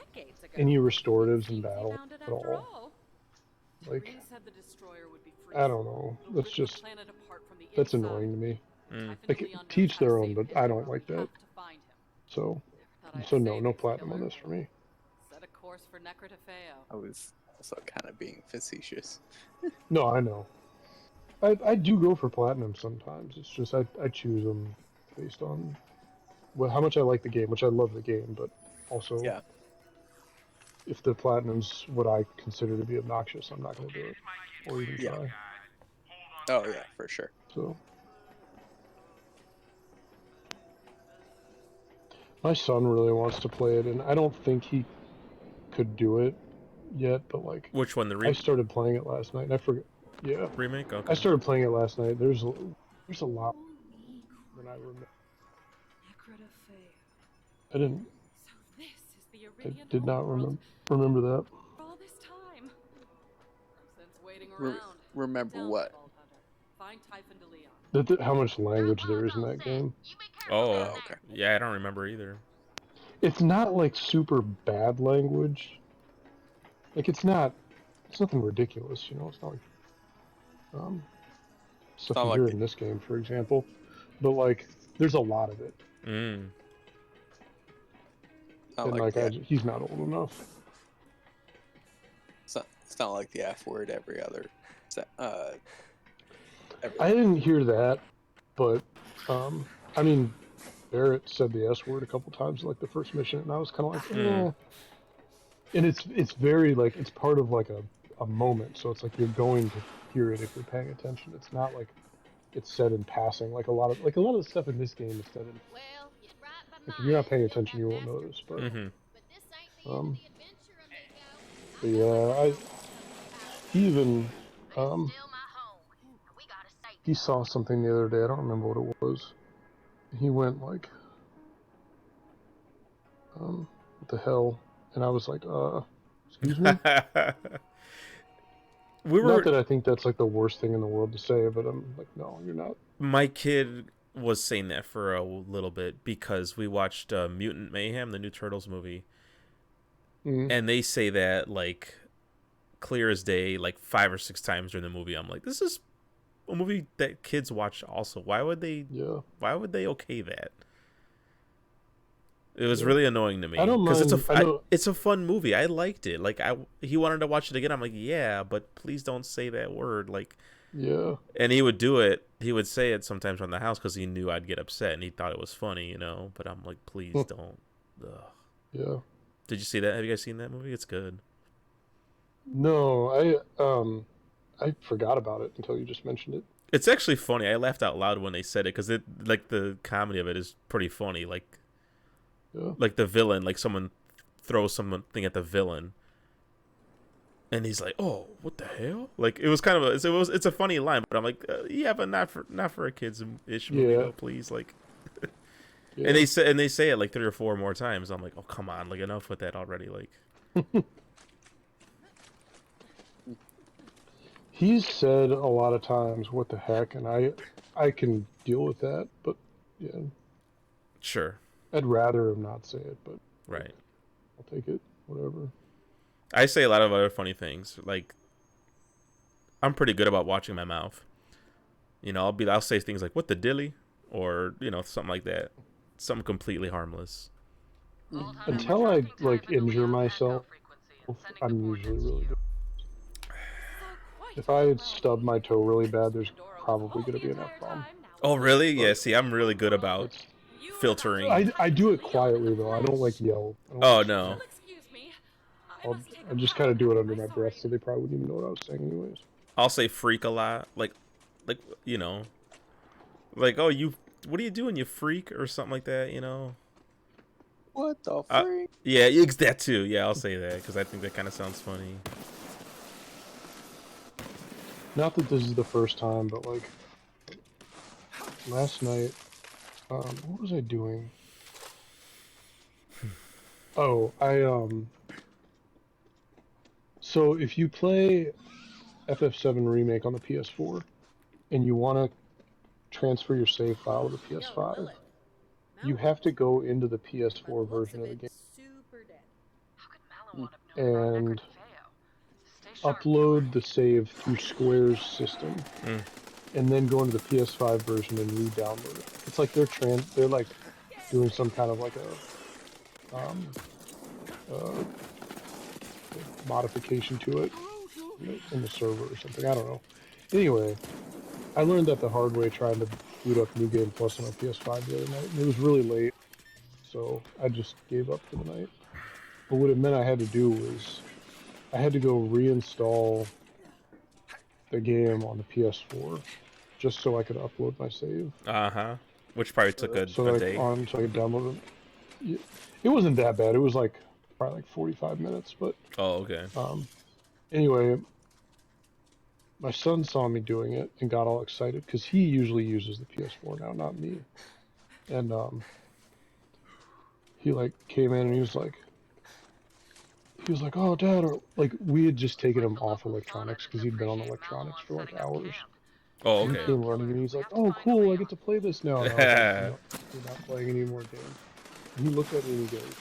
any restoratives in battle at all. Like I don't know. That's annoying to me. Like teach their own, but I don't like that. So no platinum on this for me. I was also kind of being facetious. No, I know. I do go for platinum sometimes. It's just I choose them based on how much I like the game, which I love the game, but also if the platinum's what I consider to be obnoxious, I'm not going to do it or even try. Oh yeah, for sure. So my son really wants to play it, and I don't think he could do it yet. But like, which one? I started playing it last night, and I forgot. Yeah, remake. Okay. I started playing it last night. There's a lot than I remember. I didn't. I did not remember that. Remember what? How much language there is in that game. Oh, okay. Yeah, I don't remember either. It's not like super bad language. Like it's nothing ridiculous, you know. It's not like stuff you hear in this game, for example. But like, there's a lot of it. And like he's not old enough. It's not like the F word every other. I didn't hear that, but I mean, Barrett said the S word a couple times, like the first mission, and I was kind of like, eh. And it's very like it's part of like a moment, so it's like you're going to hear it if you're paying attention. It's not like it's said in passing, like a lot of the stuff in this game is said in. Like if you're not paying attention, you won't notice. But but yeah, he even he saw something the other day. I don't remember what it was. He went like, what the hell? And I was like, excuse me? Not that I think that's like the worst thing in the world to say, but I'm like, no, you're not. My kid was saying that for a little bit because we watched Mutant Mayhem, the new Turtles movie. and they say that like clear as day, like 5 or 6 times during the movie. I'm like, this is a movie that kids watch also. Why would they? Yeah. Why would they okay that? It was really annoying to me. I don't mind. It's a fun movie. I liked it. Like he wanted to watch it again. I'm like, yeah, but please don't say that word. Like, yeah. And he would do it. He would say it sometimes around the house because he knew I'd get upset and he thought it was funny, you know. But I'm like, please don't. Ugh. Yeah. Did you see that? Have you guys seen that movie? It's good. No, I forgot about it until you just mentioned it. It's actually funny. I laughed out loud when they said it because like the comedy of it is pretty funny. Like the villain, like someone throws something at the villain, and he's like, "Oh, what the hell?" Like it was kind of it's a funny line, but I'm like, yeah, but not for a kids-ish movie, though, please. Like, and they say it like 3 or 4 more times. I'm like, oh come on, like enough with that already. Like, he's said a lot of times, "What the heck," and I can deal with that, but yeah, sure. I'd rather him not say it, but right. I'll take it. Whatever. I say a lot of other funny things. Like, I'm pretty good about watching my mouth. You know, I'll say things like "what the dilly," or you know, something like that, something completely harmless. Until I like injure myself, I'm usually really good. If I had stubbed my toe really bad, there's probably going to be an F-bomb. Oh, really? Yeah, see, I'm really good about filtering. I do it quietly, though. I don't, like, yell. Oh, no. I just kind of do it under my breath, so they probably wouldn't even know what I was saying anyways. I'll say freak a lot. Like, you know. Like, oh, what are you doing, you freak? Or something like that, you know? What the freak? Yeah, that too. Yeah, I'll say that, because I think that kind of sounds funny. Not that this is the first time, but like last night, what was I doing? Oh, so if you play FF7 Remake on the PS4 and you want to transfer your save file to the PS5, you have to go into the PS4 version of the game and upload the save through Square's system, and then go into the PS5 version and re-download it. It's like they're like doing some kind of like a modification to it in the server or something. I don't know. Anyway, I learned that the hard way trying to boot up New Game Plus on my PS5 the other night, and it was really late, so I just gave up for the night. But what it meant I had to do was I had to go reinstall the game on the PS4 just so I could upload my save. Which probably took a day. So I could download it. It wasn't that bad. It was like probably like 45 minutes, but oh, okay. Anyway, my son saw me doing it and got all excited because he usually uses the PS4 now, not me. And he like came in and he was like, "Oh, Dad," or like we had just taken him off electronics because he'd been on electronics for like hours. Oh, okay. He came running and he's like, "Oh, cool! I get to play this now." And I was like, "No, you're not playing any more games." And he looked at me and he goes,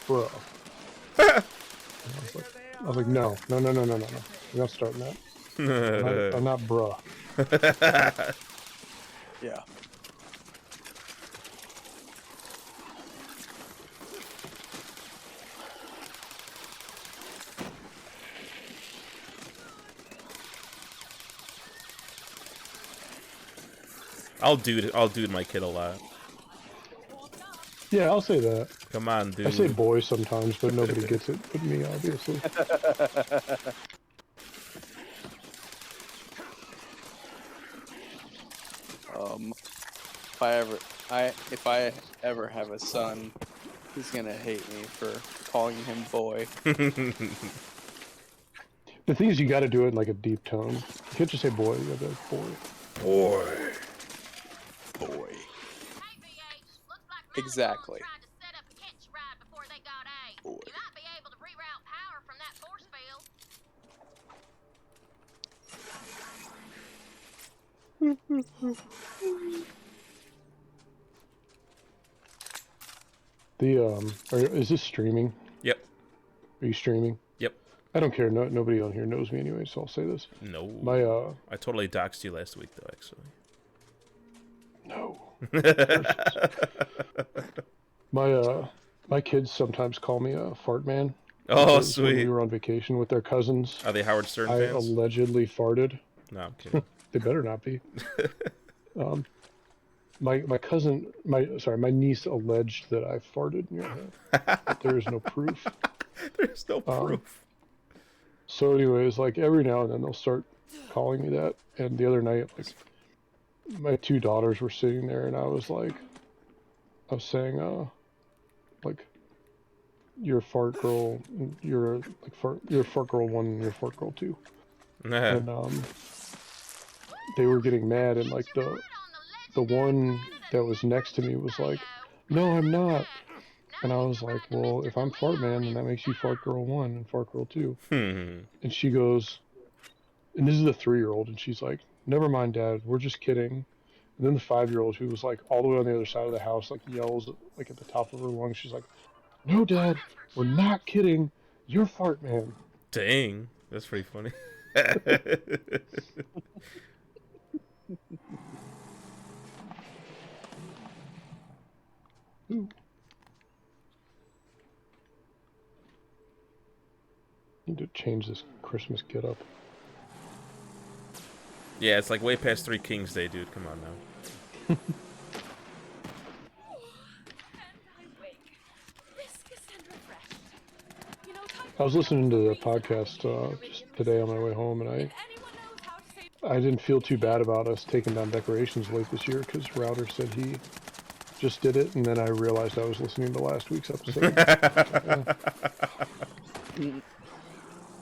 "Bro." I was like, "No. You're not starting that. I'm not bruh." Yeah. I'll dude my kid a lot. Yeah, I'll say that. Come on, dude. I say boy sometimes, but nobody gets it but me, obviously. If I ever have a son, he's gonna hate me for calling him boy. The thing is, you got to do it in like a deep tone. You can't just say boy. You got to be like boy. Boy. Exactly. Boy. Is this streaming? Yep. Are you streaming? Yep. I don't care. Nobody on here knows me anyway, so I'll say this. No. My I totally doxed you last week, though. Actually. No. My kids sometimes call me a fart man. Oh, Because when we sweet. were on vacation with their cousins, Are they Howard Stern I fans? allegedly farted. No, I'm kidding. They better not be. My niece alleged that I farted in your hair, but there is no proof. There's no proof. So, anyways, like every now and then they'll start calling me that. And the other night, like my two daughters were sitting there, and I was saying, like, you're a fart girl, you're a fart girl 1 and you're a fart girl 2. And they were getting mad, and like the one that was next to me was like, no, I'm not. And I was like, well, if I'm fart man, then that makes you fart girl 1 and fart girl 2. And she goes, and this is the 3-year-old, and she's like, never mind, Dad, we're just kidding. And then the 5-year-old, who was like all the way on the other side of the house, like yells like at the top of her lungs, she's like, no, Dad, we're not kidding. You're fart man. Dang, that's pretty funny. Ooh. Need to change this Christmas get-up. Yeah, it's like way past Three Kings Day, dude. Come on now. I was listening to the podcast just today on my way home, and I didn't feel too bad about us taking down decorations late this year because Router said he just did it, and then I realized I was listening to last week's episode.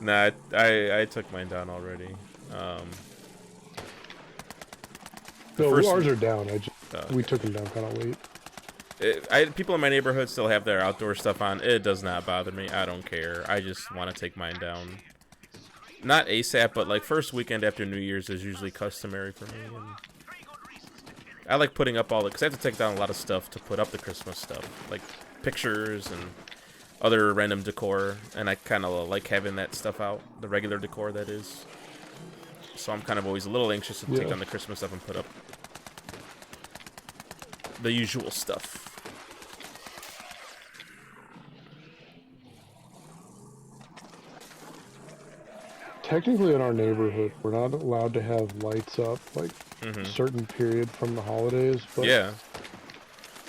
Nah, I took mine down already. No, ours are down. We took them down kind of late. People in my neighborhood still have their outdoor stuff on. It does not bother me. I don't care. I just want to take mine down. Not ASAP, but like first weekend after New Year's is usually customary for me. And I like putting up all the, because I have to take down a lot of stuff to put up the Christmas stuff, like pictures and other random decor, and I kind of like having that stuff out, the regular decor that is. So I'm kind of always a little anxious to take down the Christmas stuff and put up the usual stuff. Technically, in our neighborhood, we're not allowed to have lights up like a certain period from the holidays. But, yeah.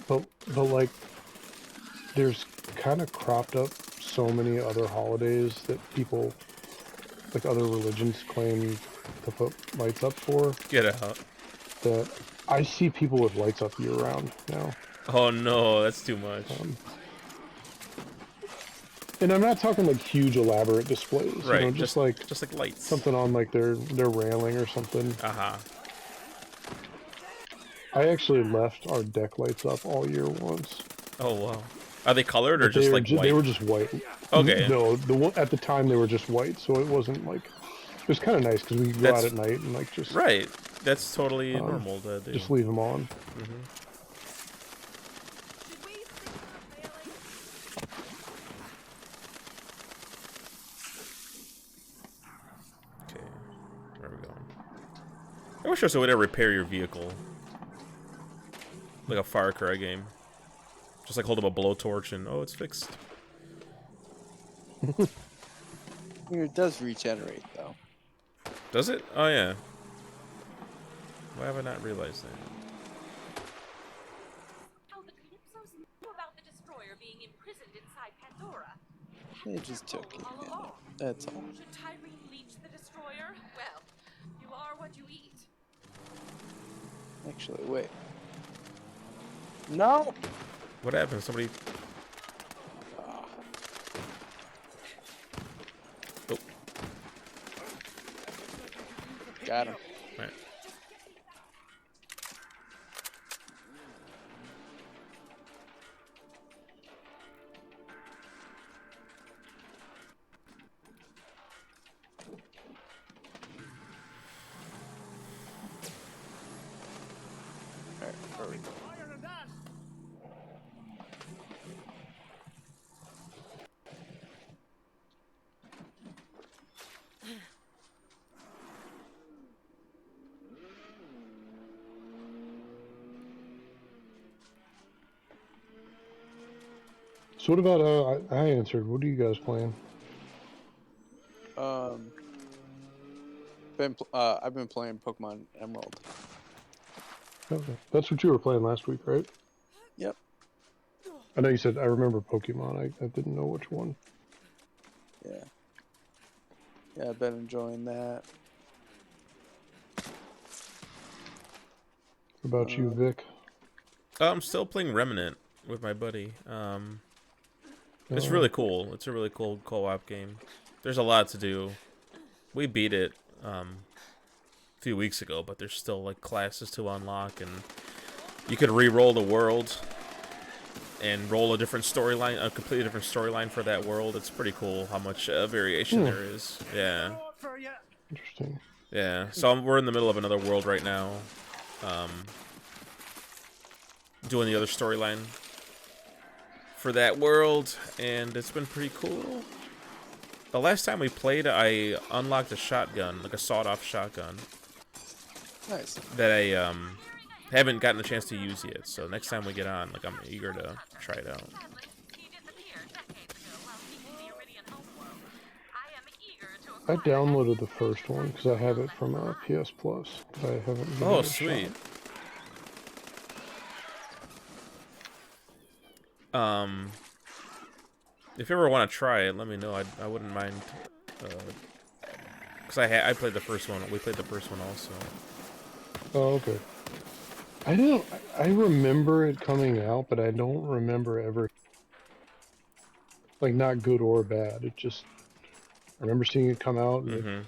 But like, there's kind of cropped up so many other holidays that people, like other religions, claim to put lights up for. Get out. That I see people with lights up year round now. Oh no, that's too much. And I'm not talking like huge elaborate displays, right? You know, just like lights, something on like their railing or something. I actually left our deck lights up all year once. Oh wow, are they colored or just like white? They were just white. Okay. No, at the time they were just white, so it wasn't like, it was kind of nice because we could go out at night and like just right. That's totally normal to do. Just leave them on. I wish there was a way to repair your vehicle. Like a Far Cry game. Just like hold up a blowtorch and, oh, it's fixed. It does regenerate, though. Does it? Oh, yeah. Why have I not realized that? Oh, the Calypsos knew about the destroyer being imprisoned inside Pandora. They just took it. Yeah. That's all. Should Tyrene leech the destroyer? Well, you are what you eat. Actually, wait. No! What happened? Somebody... Oh. Got him. Right. Where are we going? So what about I answered. What are you guys playing? I've been playing Pokemon Emerald. Okay. That's what you were playing last week, right? Yep. I know you said I remember Pokemon. I didn't know which one. Yeah. Yeah, I've been enjoying that. What about you, Vic? I'm still playing Remnant with my buddy. It's really cool. It's a really cool co-op game. There's a lot to do. We beat it a few weeks ago, but there's still like classes to unlock, and you could re-roll the world and roll a different storyline, a completely different storyline for that world. It's pretty cool how much variation there is. Yeah. Interesting. Yeah. So we're in the middle of another world right now, doing the other storyline for that world, and it's been pretty cool. The last time we played, I unlocked a shotgun, like a sawed-off shotgun. Nice. That I haven't gotten a chance to use yet. So next time we get on, like, I'm eager to try it out. I downloaded the first one because I have it from PS Plus, but I haven't given it a sweet. shot. If you ever want to try it, let me know. I wouldn't mind. Because I played the first one. We played the first one also. Oh, okay. I remember it coming out, but I don't remember ever, like, not good or bad. It just, I remember seeing it come out, and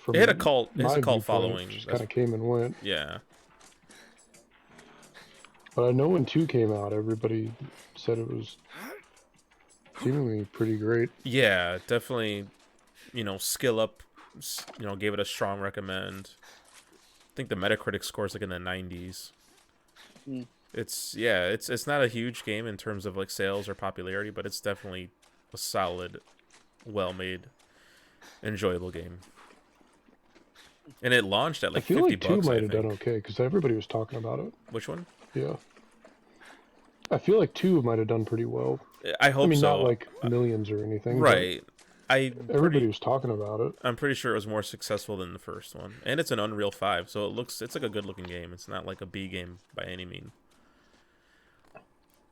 it had a cult. It has a cult following. Just kind of came and went. Yeah. But I know when 2 came out, everybody said it was seemingly pretty great. Yeah, definitely. You know, skill up. You know, gave it a strong recommend. I think the Metacritic score is like in the 90s. It's not a huge game in terms of like sales or popularity, but it's definitely a solid, well-made, enjoyable game. And it launched at like $50. I feel like 2 might have done okay because everybody was talking about it. Which one? Yeah. I feel like 2 might have done pretty well. I hope so. I mean, not like millions or anything. Right. Everybody was talking about it. I'm pretty sure it was more successful than the first one. And it's an Unreal 5, so it's like a good-looking game. It's not like a B game by any means.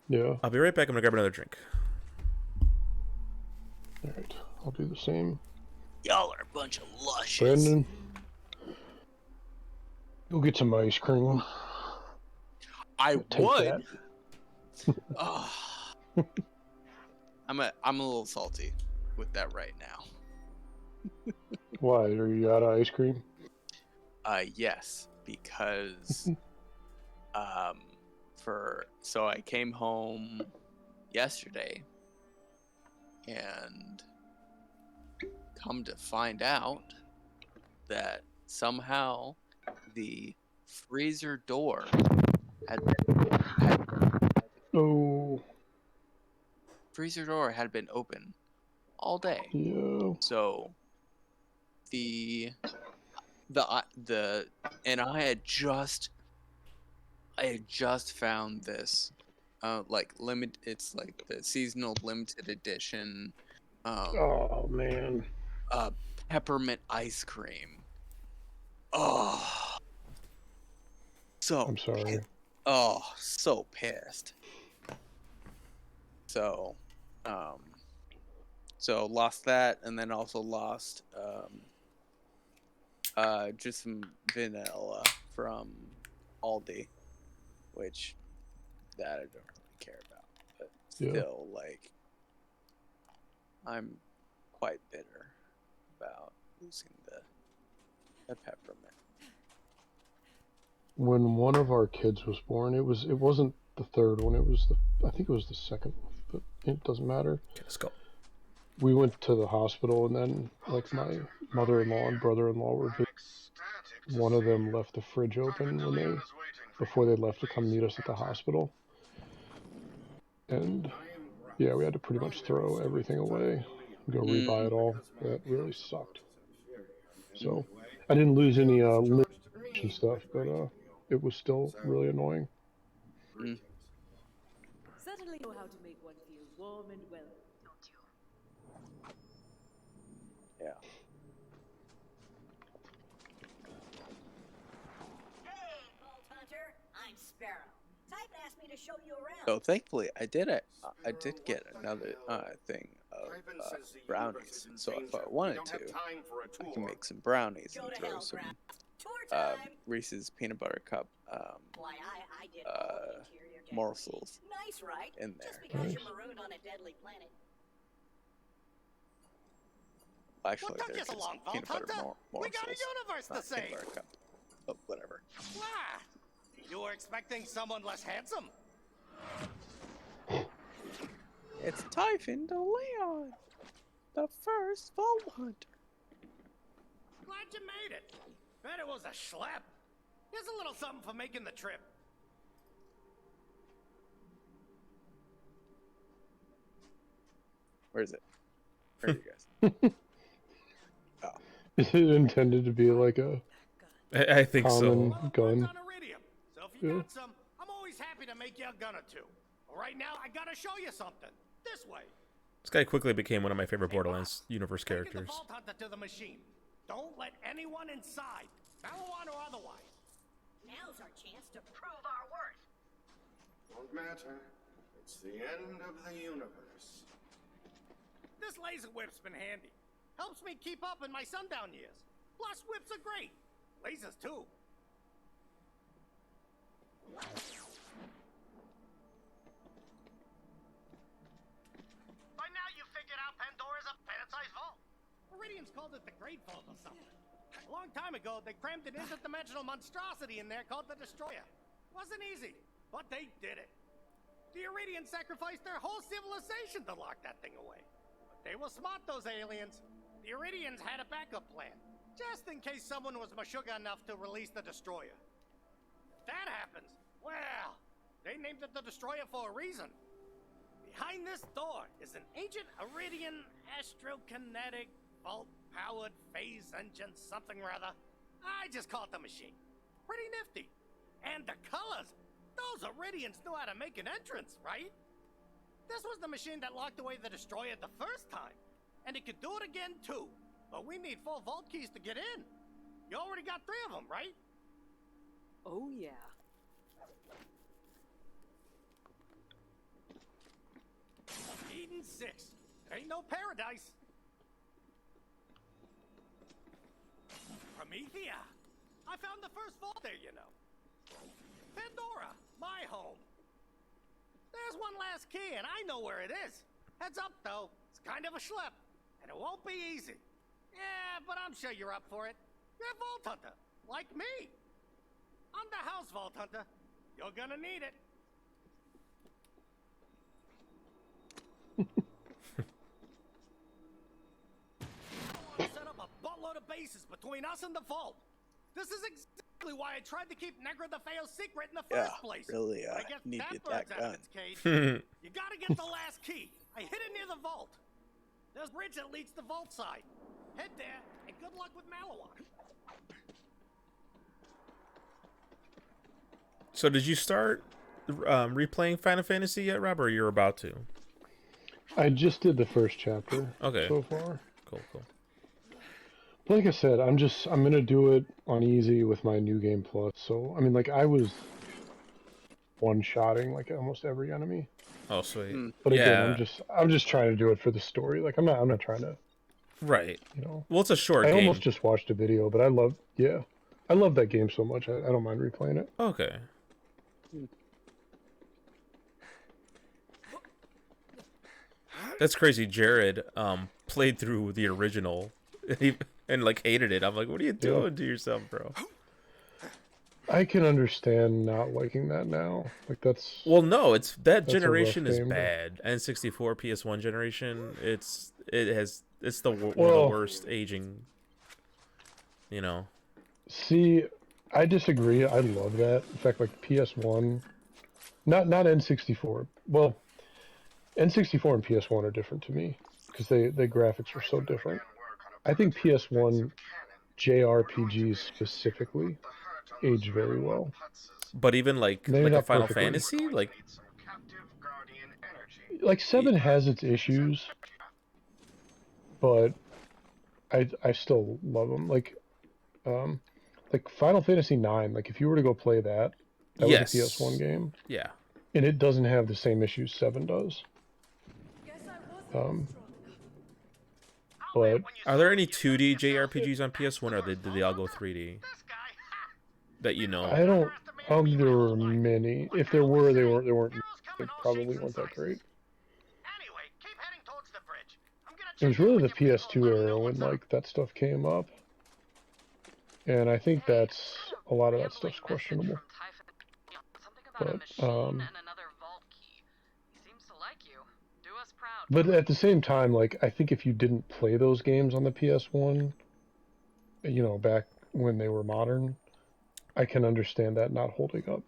Yeah. I'll be right back. I'm going to grab another drink. Alright. I'll do the same. Y'all are a bunch of lushes. Brandon, go get some ice cream. I would. I'm a little salty with that right now. Why? Are you out of ice cream? Yes, because so I came home yesterday and come to find out that somehow the freezer door freezer door had been open all day. Yeah. So and I had just found this it's like the seasonal limited edition oh man. Peppermint ice cream. Oh. So I'm sorry. So pissed. So lost that, and then also lost just some vanilla from Aldi, which that I don't really care about, but still, like, I'm quite bitter about losing the peppermint. When one of our kids was born, it wasn't the third one, I think it was the second one, but it doesn't matter. Let's go. We went to the hospital, and then, like, my mother-in-law and brother-in-law were visiting. One of them left the fridge open before they left to come meet us at the hospital. And yeah, we had to pretty much throw everything away, go rebuy it all. That really sucked. So I didn't lose any lips and stuff, but it was still really annoying. certainly know how to make one feel warm and welcome, don't you? Yeah. Hey, Vault Hunter. I'm Sparrow. Type asked me to show you around. So thankfully, I did get another thing of brownies. So if I wanted to, I can make some brownies and throw some Reese's peanut butter cup morsels Nice, right? in Just there. because you're marooned on a deadly planet. Actually, What took they're you so just long, peanut butter Vault Hunter? We got a morsels, universe to not save. peanut butter cup. Oh, whatever. Wow. You were expecting someone less handsome? It's Typhon de Leon, the first Vault Hunter. Glad you made it. Bet it was a schlep. Here's a little something for making the trip. Where is it? Where are you guys? Oh. Is it intended to be like a I think common so. gun? On iridium. So if you got some, I'm always happy to make you a gun or two. But right now, I gotta show you something. This way. This guy quickly became one of my favorite Borderlands universe Taking characters. the Vault Hunter to the machine. Don't let anyone inside, Malawan or otherwise. Now's our chance to prove our worth. Won't matter. It's the end of the universe. This laser whip's been handy. Helps me keep up in my sundown years. Plus, whips are great. Lasers, too. By now, you figured out Pandora's a planet-sized vault. Iridians called it the Great Vault or something. A long time ago, they crammed an interdimensional monstrosity in there called the Destroyer. Wasn't easy, but they did it. The Iridians sacrificed their whole civilization to lock that thing away. But they were smart, those aliens. The Iridians had a backup plan, just in case someone was mashuga enough to release the Destroyer. If that happens, well, they named it the Destroyer for a reason. Behind this door is an ancient Iridian astrokinetic vault-powered phase engine something or other. I just call it the machine. Pretty nifty. And the colors! Those Iridians knew how to make an entrance, right? This was the machine that locked away the Destroyer the first time. And it could do it again, too. But we need 4 vault keys to get in. You already got 3 of them, right? Oh, yeah. Eden 6. Ain't no paradise. Promethea. I found the first vault there, you know. Pandora, my home. There's one last key, and I know where it is. Heads up, though. It's kind of a schlep, and it won't be easy. Yeah, but I'm sure you're up for it. You're a Vault Hunter, like me. I'm the House Vault Hunter. You're gonna need it. I want to set up a buttload of bases between us and the Vault. This is exactly why I tried to keep Negra the Fail's secret in the first place. Really, But I guess needed that that bird's out of gun. its cage. You gotta get the last key. I hid it near the vault. There's a bridge that leads to the vault side. Head there, and good luck with Malawan. So did you start replaying Final Fantasy yet, Rob, or you're about to? I just did the first chapter so far. Cool. But like I said, I'm gonna do it on easy with my New Game Plus. So I mean, like I was one-shotting like almost every enemy. Oh, sweet. But again, yeah. I'm just trying to do it for the story. Like I'm not trying to. Right. You know. Well, it's a short game. I almost just watched a video, but I love that game so much. I don't mind replaying it. Okay. That's crazy. Jared played through the original and like hated it. I'm like, what are you doing to yourself, bro? I can understand not liking that now. Like that's no, it's that that's generation is game, bad. N64, PS1 generation, it's the one of the worst aging. You know. See, I disagree. I love that. In fact, like PS1, not N64. Well, N64 and PS1 are different to me because they graphics are so different. I think PS1 JRPGs specifically age very well. But even like a Final Fantasy, like like 7 has its issues, but I still love them. Like Final Fantasy 9. Like if you were to go play that was a PS1 game. Yeah. And it doesn't have the same issues 7 does. But are there any 2D JRPGs on PS1, or did they all go 3D? That you know? I don't think there were many. If there were, they weren't. They probably weren't that great. It was really the PS2 era when like that stuff came up, and I think that's a lot of that stuff's questionable. But at the same time, like I think if you didn't play those games on the PS1, you know, back when they were modern, I can understand that not holding up.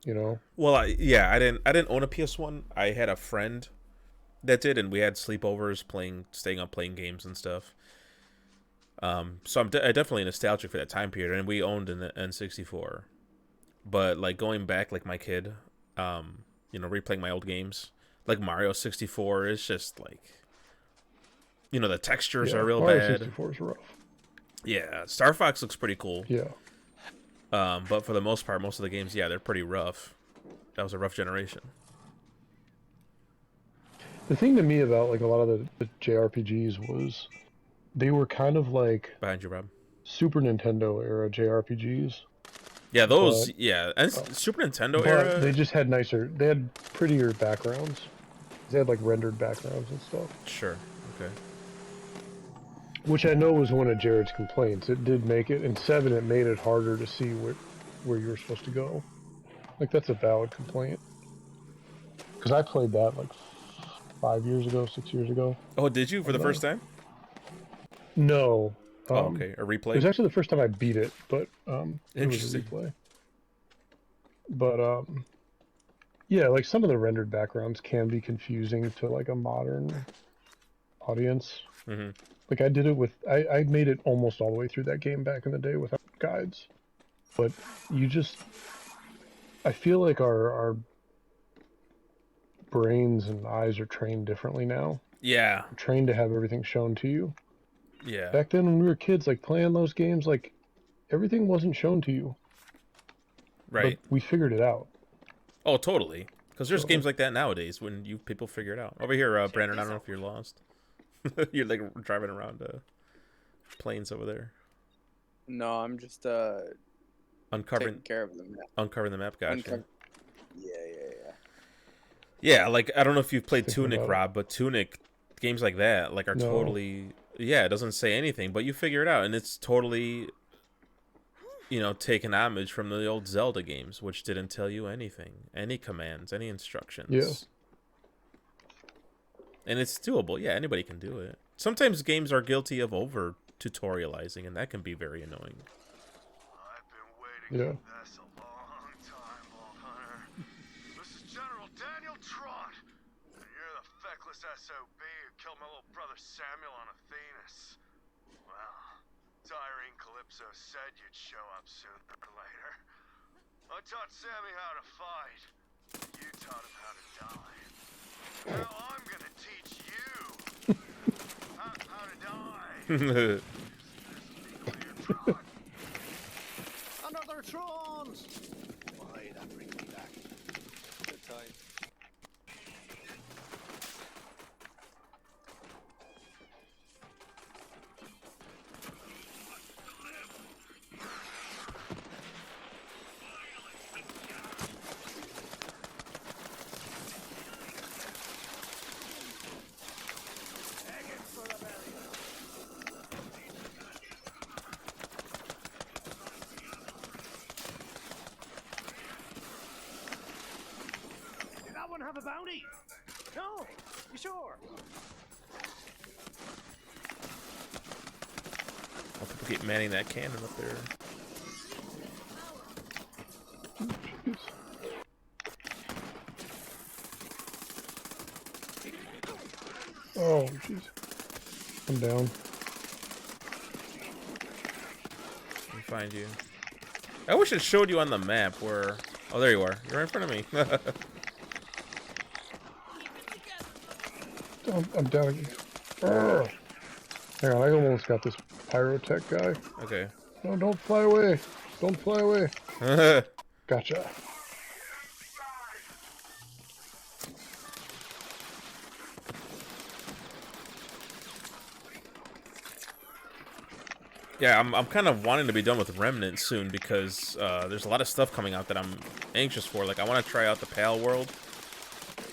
You know. Well, I didn't own a PS1. I had a friend that did, and we had sleepovers, staying up playing games and stuff. So I'm definitely nostalgic for that time period, and we owned an N64. But like going back, like my kid, you know, replaying my old games, like Mario 64 is just like, you know, the textures are real Mario bad. 64 is rough. Yeah, Star Fox looks pretty cool. Yeah. But for the most part, most of the games, yeah, they're pretty rough. That was a rough generation. The thing to me about like a lot of the JRPGs was they were kind of like behind you, Rob. Super Nintendo era JRPGs. Yeah, those. And Super Nintendo era. They just had they had prettier backgrounds. They had like rendered backgrounds and stuff. Sure. Okay. Which I know was one of Jared's complaints. It did make it in 7. It made it harder to see where you were supposed to go. Like that's a valid complaint. Because I played that like 5 years ago, 6 years ago. Oh, did you for the first time? No. Okay, a replay. It was actually the first time I beat it, but it was a Interesting. replay. But yeah, like some of the rendered backgrounds can be confusing to like a modern audience. Mm-hmm. Like I did it with I made it almost all the way through that game back in the day without guides. But I feel like our brains and eyes are trained differently now. Yeah. We're trained to have everything shown to you. Yeah. Back then when we were kids, like playing those games, like everything wasn't shown to you. Right. But we figured it out. Oh, totally. Because there's games like that nowadays when people figure it out. Over here, Brandon, I don't know if you're lost. You're like driving around planes over there. No, I'm just uncovering taking care of the map. Uncovering the map, gotcha. Yeah. Yeah, like I don't know if you've played Tunic, Rob, but Tunic games like that like are totally it doesn't say anything, but you figure it out, and it's totally, you know, taking homage from the old Zelda games, which didn't tell you anything, any commands, any instructions. Yeah. And it's doable. Yeah, anybody can do it. Sometimes games are guilty of over tutorializing, and that can be very annoying. I've been waiting for this a long time, Vault Hunter. This is General Daniel Trott, and you're the feckless SOB who killed my little brother Samuel on Athenas. Well, Tyrene Calypso said you'd show up sooner or later. I taught Sammy how to fight. You taught him how to die. Now I'm gonna teach you how to die. Another Trons! Why, that brings me back. Good time. Have a bounty? No, you sure? I'll people keep manning that cannon up there. Oh, jeez. I'm down. Let me find you. I wish it showed you on the map where... Oh, there you are. You're right in front of me. I'm down again. Urgh. Hang on, I almost got this pyrotech guy. Okay. No, don't fly away. Don't fly away. Gotcha. Yeah, I'm kind of wanting to be done with Remnant soon because there's a lot of stuff coming out that I'm anxious for. Like, I want to try out the Pale World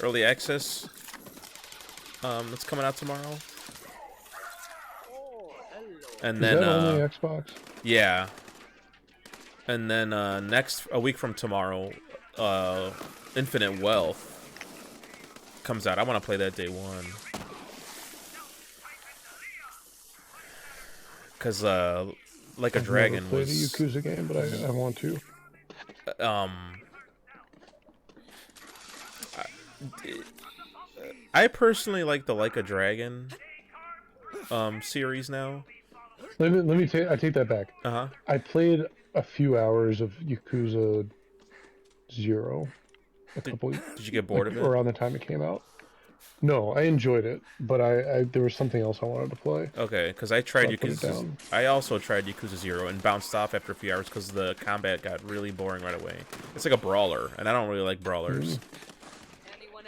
Early Access that's coming out tomorrow. And then, is that only Xbox? Yeah. And then a week from tomorrow, Infinite Wealth comes out. I want to play that day one. Because, Like a Dragon I've never played a Yakuza game, but I want to. I personally like the Like a Dragon series now. Let me I take that back. I played a few hours of Yakuza 0. Did you get bored of it? Around the time it came out. No, I enjoyed it, but there was something else I wanted to play. Okay, because I tried so Yakuza. I also tried Yakuza 0 and bounced off after a few hours because the combat got really boring right away. It's like a brawler, and I don't really like brawlers.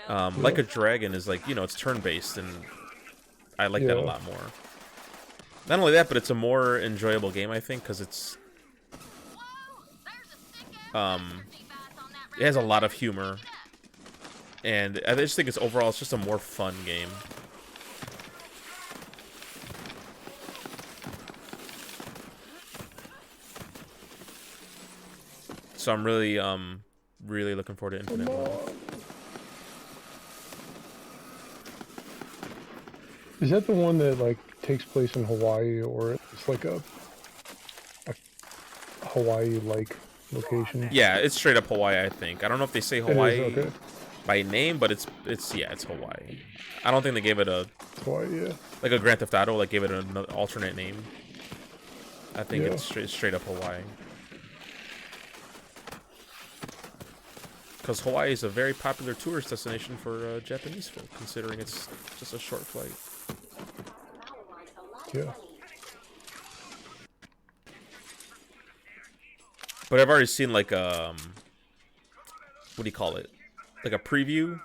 Like a Dragon is like, it's turn-based, and I like that a lot more. Not only that, but it's a more enjoyable game, I think, because it's it has a lot of humor, and I just think it's just a more fun game. So I'm really really looking forward to Infinite Wealth. Is that the one that like takes place in Hawaii, or it's like a Hawaii-like location? Yeah, it's straight up Hawaii, I think. I don't know if they say Hawaii okay. by name, but it's Hawaii. I don't think they gave it a Hawaii, yeah. Like a Grand Theft Auto, like gave it an alternate name. I think it's straight up Hawaii. Because Hawaii is a very popular tourist destination for Japanese folk, considering it's just a short flight. Yeah. But I've already seen like what do you call it? Like a preview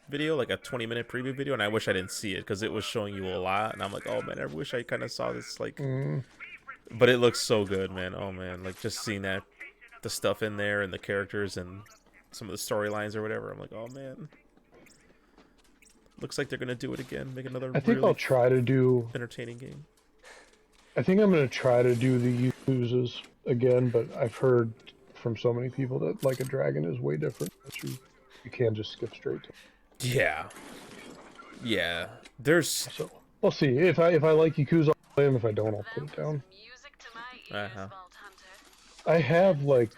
video, like a 20-minute preview video, and I wish I didn't see it because it was showing you a lot, and I'm like, oh man, I wish I kind of saw this, like. But it looks so good, man. Oh man, like just seeing that, the stuff in there and the characters and some of the storylines or whatever. I'm like, oh man. Looks like they're gonna do it again. Make another. I think I'll try to do entertaining game. I think I'm gonna try to do the Yakuzas again, but I've heard from so many people that Like a Dragon is way different. That you can't just skip straight to. Yeah. There's. So we'll see. If I like Yakuza, I'll play them. If I don't, I'll put it down. I have like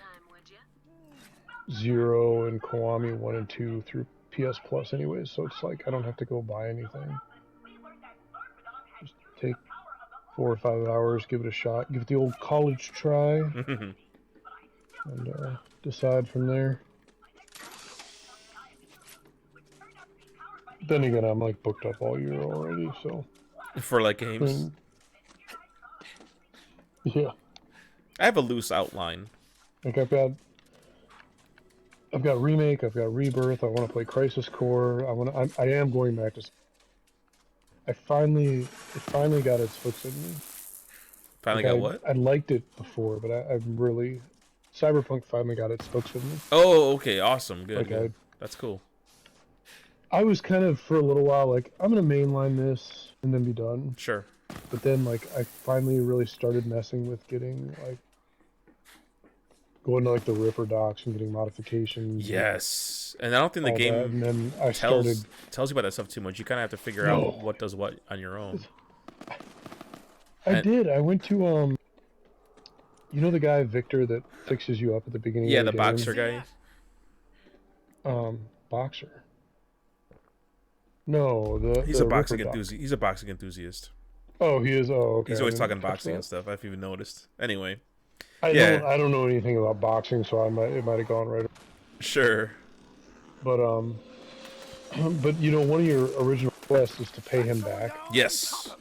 0 and Kiwami 1 and 2 through PS Plus anyways, so it's like I don't have to go buy anything. Just take 4 or 5 hours, give it a shot, give it the old college try, and decide from there. Then again, I'm like booked up all year already, so. For like games. Yeah. I have a loose outline. Like I've got Remake, I've got Rebirth, I want to play Crisis Core, I am going back to. It finally got its hooks in me. Finally got what? I liked it before, but I've really, Cyberpunk finally got its hooks in me. Oh, okay, awesome, good, like good. That's cool. I was kind of, for a little while, like, I'm gonna mainline this and then be done. Sure. But then, like, I finally really started messing with getting, like, going to, like, the Ripper docs and getting modifications. Yes. And I don't think the game and then I tells you about that stuff too much. You kind of have to figure out what does what on your own. I did. I went to, you know the guy, Victor, that fixes you up at the beginning of the game? Yeah, the boxer guy. Boxer. No, he's a boxing enthusiast. He's a boxing enthusiast. Oh, he is. Oh, okay. He's always talking boxing and stuff. I've even noticed. Anyway, I don't know anything about boxing, so it might have gone right. Sure. But you know, one of your original quest is to pay him back. Yes.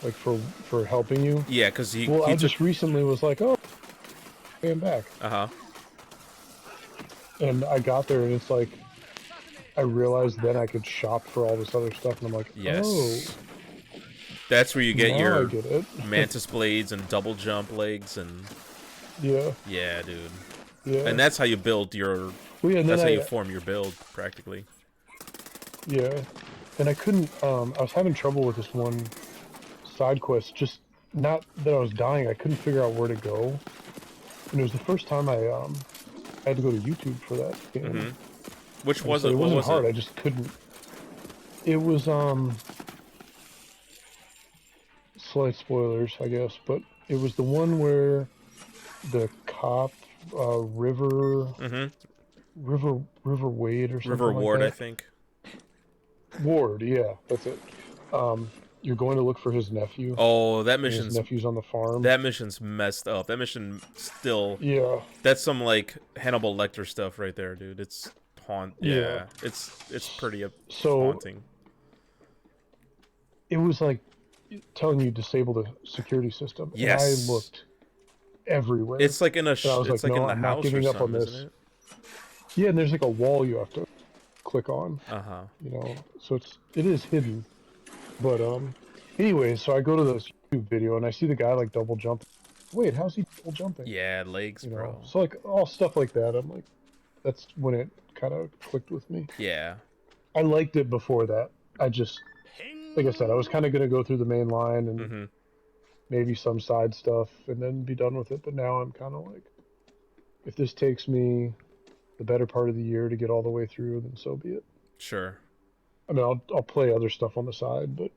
Like for helping you. Yeah, because I just recently was like, oh, pay him back. And I got there and it's like, I realized then I could shop for all this other stuff, and I'm like, oh. That's where you get now your I get it. mantis blades and double jump legs and. Yeah. Yeah, dude. Yeah. And that's how you build your. Well, yeah, and that's then how you form your build, practically. Yeah. And I couldn't. I was having trouble with this one side quest. Just not that I was dying. I couldn't figure out where to go. And it was the first time I had to go to YouTube for that game. Which was it? It wasn't hard. It? I just couldn't. It was slight spoilers, I guess, but it was the one where the cop River Wade or something River Ward, like that. I think. Ward, yeah, that's it. You're going to look for his nephew. Oh, that mission's his nephew's on the farm. That mission's messed up. That mission still. Yeah. That's some like Hannibal Lecter stuff right there, dude. It's Yeah. It's pretty haunting. It was like telling you disable the security system. Yes. And I looked everywhere. It's like in a. I was it's like, like no, in the I'm house not giving or up on something, this. isn't it? Yeah, and there's like a wall you have to click on. You know, so it is hidden. But anyway, so I go to this YouTube video and I see the guy like double jump. Wait, how's he double jumping? Yeah, legs, you know? bro. So like all stuff like that. I'm like, that's when it kind of clicked with me. Yeah. I liked it before that. I just, like I said, I was kind of gonna go through the main line and maybe some side stuff and then be done with it. But now I'm kind of like, if this takes me the better part of the year to get all the way through, then so be it. Sure. I mean, I'll play other stuff on the side, but.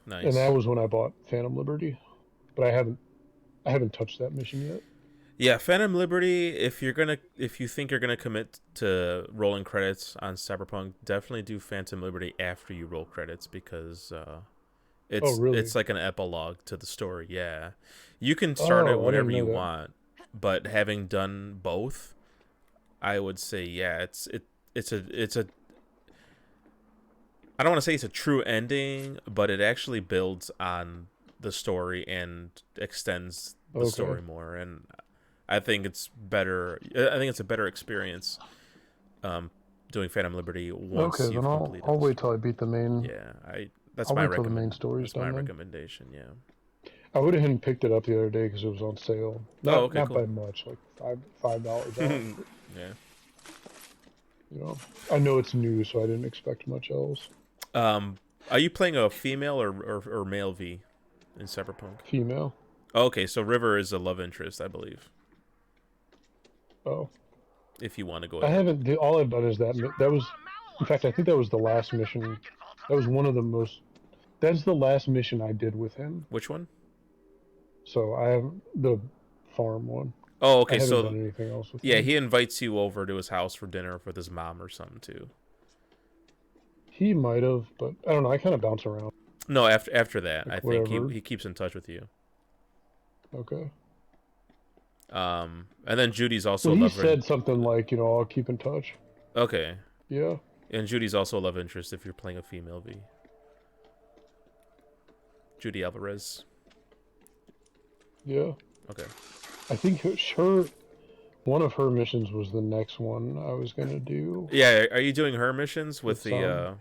Nice. And that was when I bought Phantom Liberty, but I haven't touched that mission yet. Yeah, Phantom Liberty. If you think you're gonna commit to rolling credits on Cyberpunk, definitely do Phantom Liberty after you roll credits because it's like an epilogue to the story. Yeah, you can start it whenever you want, but having done both, I would say it's a. I don't want to say it's a true ending, but it actually builds on the story and extends the story more, and I think it's better. I think it's a better experience doing Phantom Liberty once you've completed it. I'll wait till I beat the main. Yeah, that's I'll my wait till the main story's That's my done. recommendation. Yeah. I would have picked it up the other day because it was on sale. Not cool. by much, like $5 off. Yeah. You know, I know it's new, so I didn't expect much else. Are you playing a female or male V in Cyberpunk? Female. Oh, okay, so River is a love interest, I believe. Oh. If you want to go. I haven't. All I've done is that. That was, in fact, I think that was the last mission. That was one of the most. That's the last mission I did with him. Which one? So I have the farm one. Oh, okay. I haven't So done anything else with him. him. He invites you over to his house for dinner with his mom or something too. He might have, but I don't know. I kind of bounce around. No, after that, like I think whatever. he keeps in touch with you. Okay. And then Judy's also. Well, he said something like, you know, I'll keep in touch. Okay. Yeah. And Judy's also a love interest if you're playing a female V. Judy Alvarez. Yeah. Okay. I think one of her missions was the next one I was gonna do. Yeah, are you doing her missions with the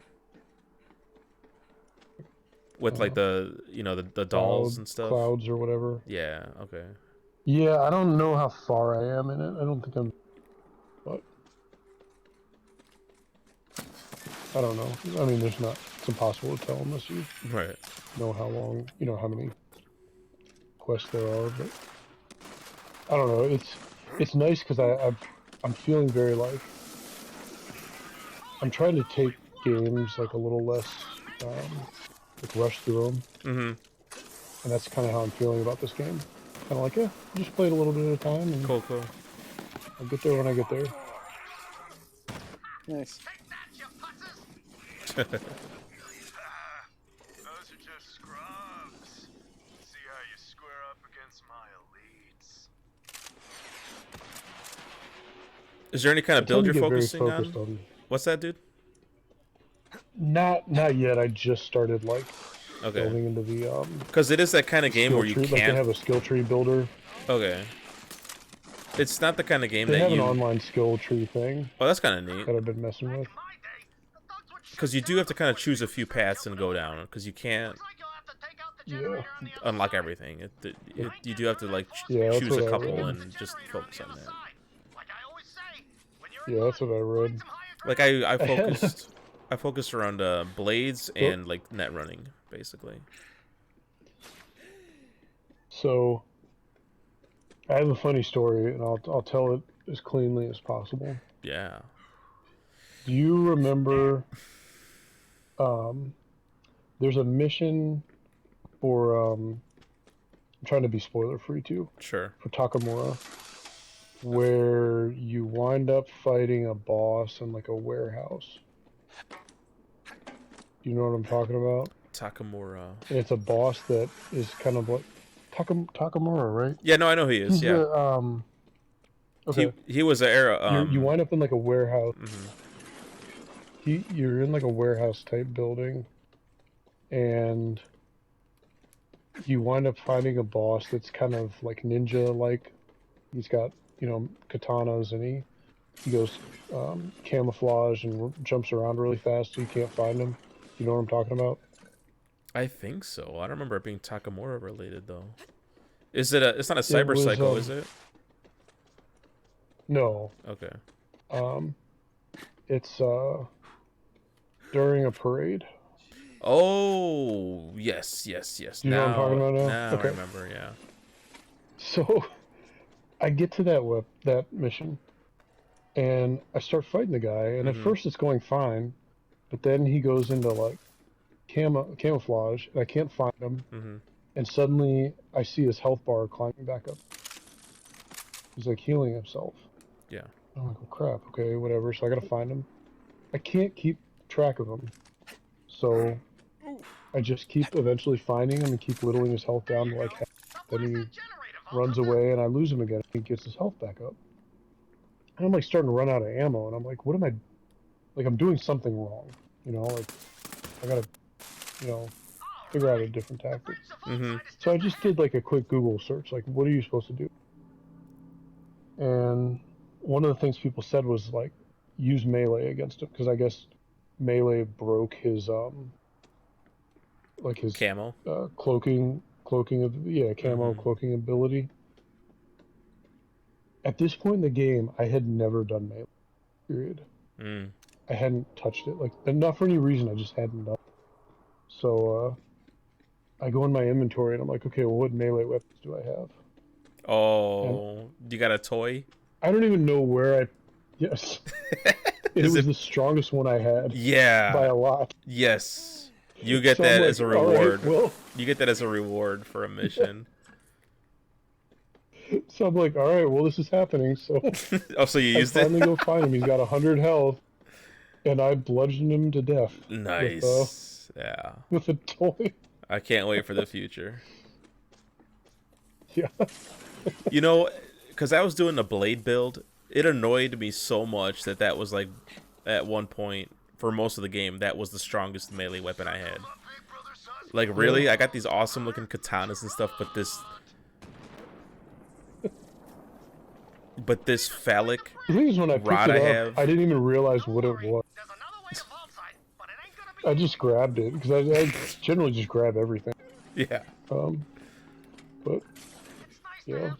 with like the the dolls and stuff? Clouds or whatever. Yeah, okay. Yeah, I don't know how far I am in it. I don't think I'm, but I don't know. I mean, it's impossible to tell unless you know how long, how many quests there are, but I don't know. It's nice because I'm feeling very like I'm trying to take games like a little less like rush through them, and that's kind of how I'm feeling about this game. Kind of like, just play it a little bit at a time, and cool. I'll get there when I get there. Nice. Those are just scrubs. See how you square up against my elites. Is there any kind of build you're focusing on? What's that, dude? Not yet. I just started like delving into the Because it is that kind of game where you tree. can't. Like they have a skill tree builder. Okay. It's not the kind of game they that have you. An online skill tree thing. Oh, that's kind of neat. That I've been messing with. Because you do have to kind of choose a few paths and go down. Because you can't. Yeah. Unlock everything. You do have to like choose a couple and just focus on that. Yeah, that's what I read. Like I focused around blades and like net running basically. So I have a funny story, and I'll tell it as cleanly as possible. Yeah. Do you remember? There's a mission for I'm trying to be spoiler free too. Sure. For Takamura, where you wind up fighting a boss in like a warehouse. You know what I'm talking about? Takamura. And it's a boss that is kind of like Takamura, right? Yeah, no, I know he is. He's yeah. The, okay. He was an era. You wind up in like a warehouse. Mm-hmm. You're in like a warehouse type building, and you wind up finding a boss that's kind of like ninja like. He's got, katanas, and he goes camouflage and jumps around really fast so you can't find him. You know what I'm talking about? I think so. I don't remember it being Takamura related though. Is it it's not a cyber psycho, is it? No. Okay. It's during a parade. Oh, yes. You know what I'm talking about now? Now I remember, yeah. So I get to that mission, and I start fighting the guy, and at first it's going fine, but then he goes into like camouflage, and I can't find him, and suddenly I see his health bar climbing back up. He's like healing himself. Yeah. I'm like, oh crap, okay, whatever, so I gotta find him. I can't keep track of him, so I just keep eventually finding him and keep whittling his health down to like half. Then he runs away, and I lose him again. He gets his health back up. And I'm like starting to run out of ammo, and I'm like, what am I... Like, I'm doing something wrong. Like, I gotta, figure out a different tactic. So I just did like a quick Google search, like, what are you supposed to do? And one of the things people said was, like, use melee against him, because I guess melee broke his, like his... Camo? Cloaking cloaking ability. At this point in the game, I had never done melee, period. I hadn't touched it, like, not for any reason, I just hadn't done it. So, I go in my inventory, and I'm like, okay, well, what melee weapons do I have? Oh, you got a toy? I don't even know where yes. It was the strongest one I had. Yeah. By a lot. Yes. You get that like, as a reward. Right, well... You get that as a reward for a mission. So I'm like, alright, well, this is happening, so... Oh, so you used it? I finally go find him. He's got 100 health, and I bludgeoned him to death. Nice. With a toy. I can't wait for the future. Yeah. Because I was doing a blade build, it annoyed me so much that was like, at one point, for most of the game, that was the strongest melee weapon I had. Like, really? I got these awesome looking katanas and stuff, but this phallic rod I have... I didn't even realize what it was. I just grabbed it, because I generally just grab everything. Yeah. But, yeah.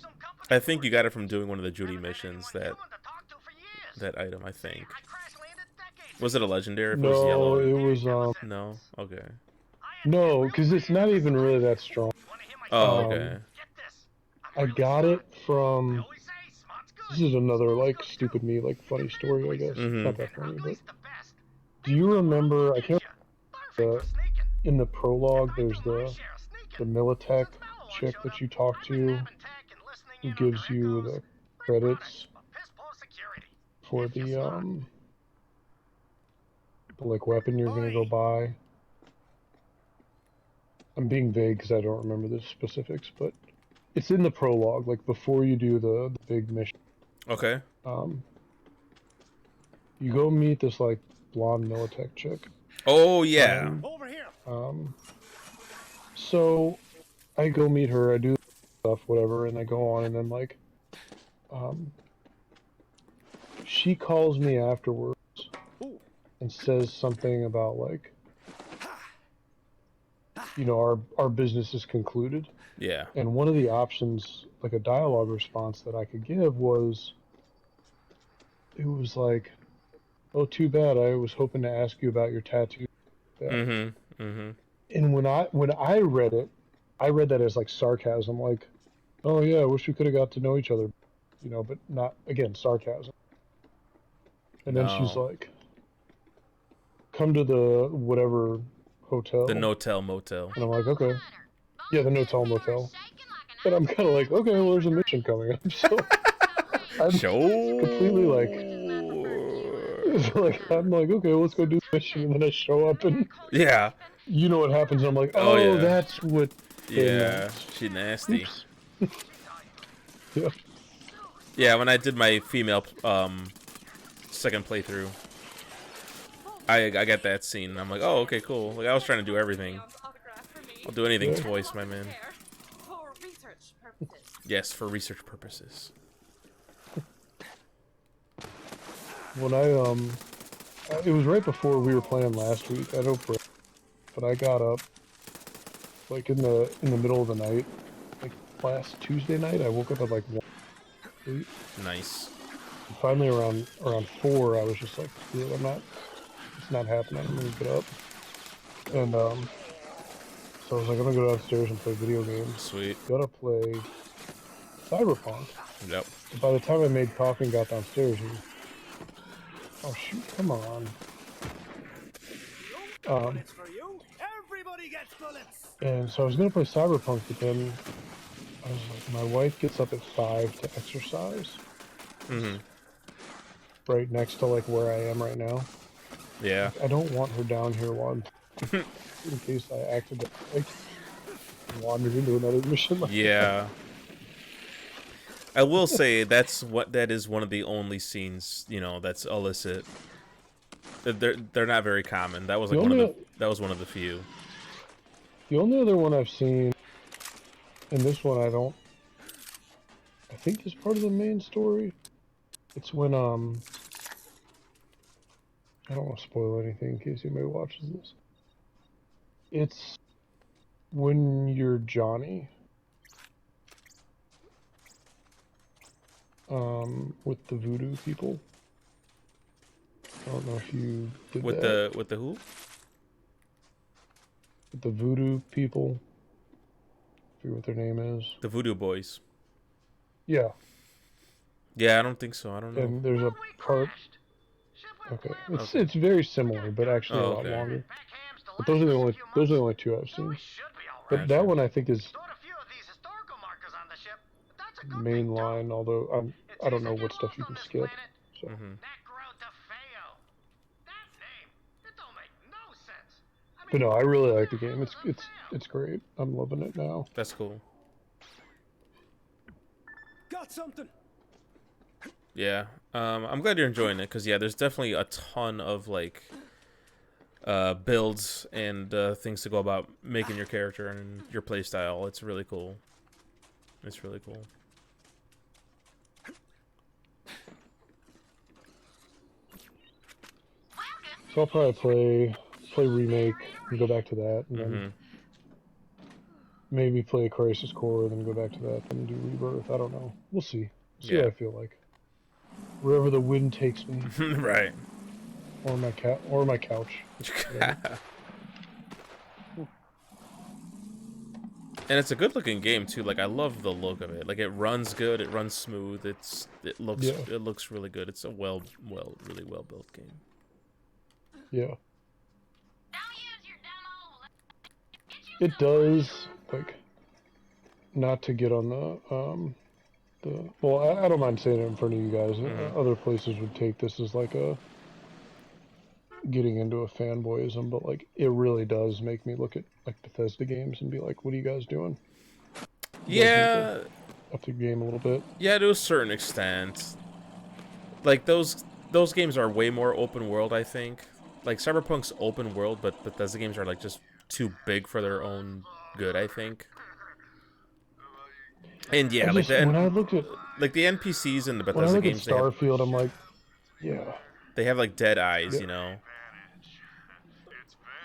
I think you got it from doing one of the Judy missions, that item, I think. Was it a legendary? If no, it was yellow? It was, No? Okay. No, because it's not even really that strong. Oh, okay. I got it from... This is another, like, stupid me, like, funny story, I guess. It's not that funny, but... Do you remember... I can't remember... in the prologue, there's the Militech chick that you talk to, who gives you the credits for the like, weapon you're gonna go buy. I'm being vague because I don't remember the specifics, but it's in the prologue, like, before you do the big mission. Okay. You go meet this, like, blonde Militech chick, Oh yeah. Over here. So I go meet her. I do stuff, whatever, and I go on, and then like, she calls me afterwards and says something about like, you know, our business is concluded. Yeah. And one of the options, like a dialogue response that I could give was, it was like, "Oh, too bad. I was hoping to ask you about your tattoo." Mm-hmm. Mm-hmm. And when I read it, I read that as like sarcasm, like, "Oh yeah, I wish we could have got to know each other," you know, but not, again, sarcasm. And then she's No. like, "Come to the whatever hotel." The no-tell motel. And I'm like, "Okay." Yeah, the no-tell motel. And I'm kind of like, "Okay, well, there's a mission coming up." So I'm completely like, I'm like, "Okay, well, let's go do the mission." And then I show up and Yeah. you know what happens. And I'm like, Oh "Oh, yeah. that's what they Yeah. meant." She nasty. Yeah. Yeah. When I did my female second playthrough, I got that scene. I'm like, oh, okay, cool. Like I was trying to do everything. I'll do anything twice, my man. For research purposes. Yes, for research purposes. When it was right before we were playing last week. I don't, but I got up like in the middle of the night, like last Tuesday night. I woke up at like 1. Nice. And finally, around 4, I was just like, "Dude, it's not happening. I'm gonna get up." And so I was like, "I'm gonna go downstairs and play video games." Sweet. Gotta play Cyberpunk. Yep. And by the time I made coffee and got downstairs, oh shoot, come on. Everybody gets bullets. And so I was gonna play Cyberpunk, but then I was like, my wife gets up at 5 to exercise. Mm-hmm. Right next to like where I am right now. Yeah. I don't want her down here in case I accidentally like wandered into another mission. Like Yeah. I will say that is one of the only scenes, you know, that's illicit. They're not very common. That was like one of the few. The only other one I've seen, and this one I think is part of the main story. It's when I don't want to spoil anything in case anybody watches this. It's when you're Johnny. With the voodoo people. I don't know if you did with that. the who? With the voodoo people. I forget what their name is. The Voodoo Boys. Yeah. Yeah, I don't think so. I don't know. And there's a part. Okay, it's very similar, but actually a lot longer. But those are the only 2 I've seen. But that one I think is mainline, although I don't know what stuff you can skip. So. But no, I really like the game. It's great. I'm loving it now. That's cool. Got something. Yeah, I'm glad you're enjoying it because yeah, there's definitely a ton of like builds and things to go about making your character and your playstyle. It's really cool. It's really cool. So I'll probably play Remake and go back to that, and then maybe play Crisis Core, then go back to that, then do Rebirth. I don't know. We'll see. See what I feel like. Wherever the wind takes me. Right. Or my couch. And it's a good looking game too. Like I love the look of it. Like it runs good, it runs smooth. It looks really good. It's a really well built game. Yeah. It does, like, not to get on the well, I don't mind saying it in front of you guys. Other places would take this as like a getting into a fanboyism, but like it really does make me look at like Bethesda games and be like, what are you guys doing? Yeah. Up the game a little bit. Yeah, to a certain extent. Like those games are way more open world, I think. like Cyberpunk's open world, but Bethesda games are like just too big for their own good, I think. And yeah, when I looked at the NPCs in the when I Bethesda look at games, Starfield, I'm like, yeah. They have like dead eyes, Yeah. you know.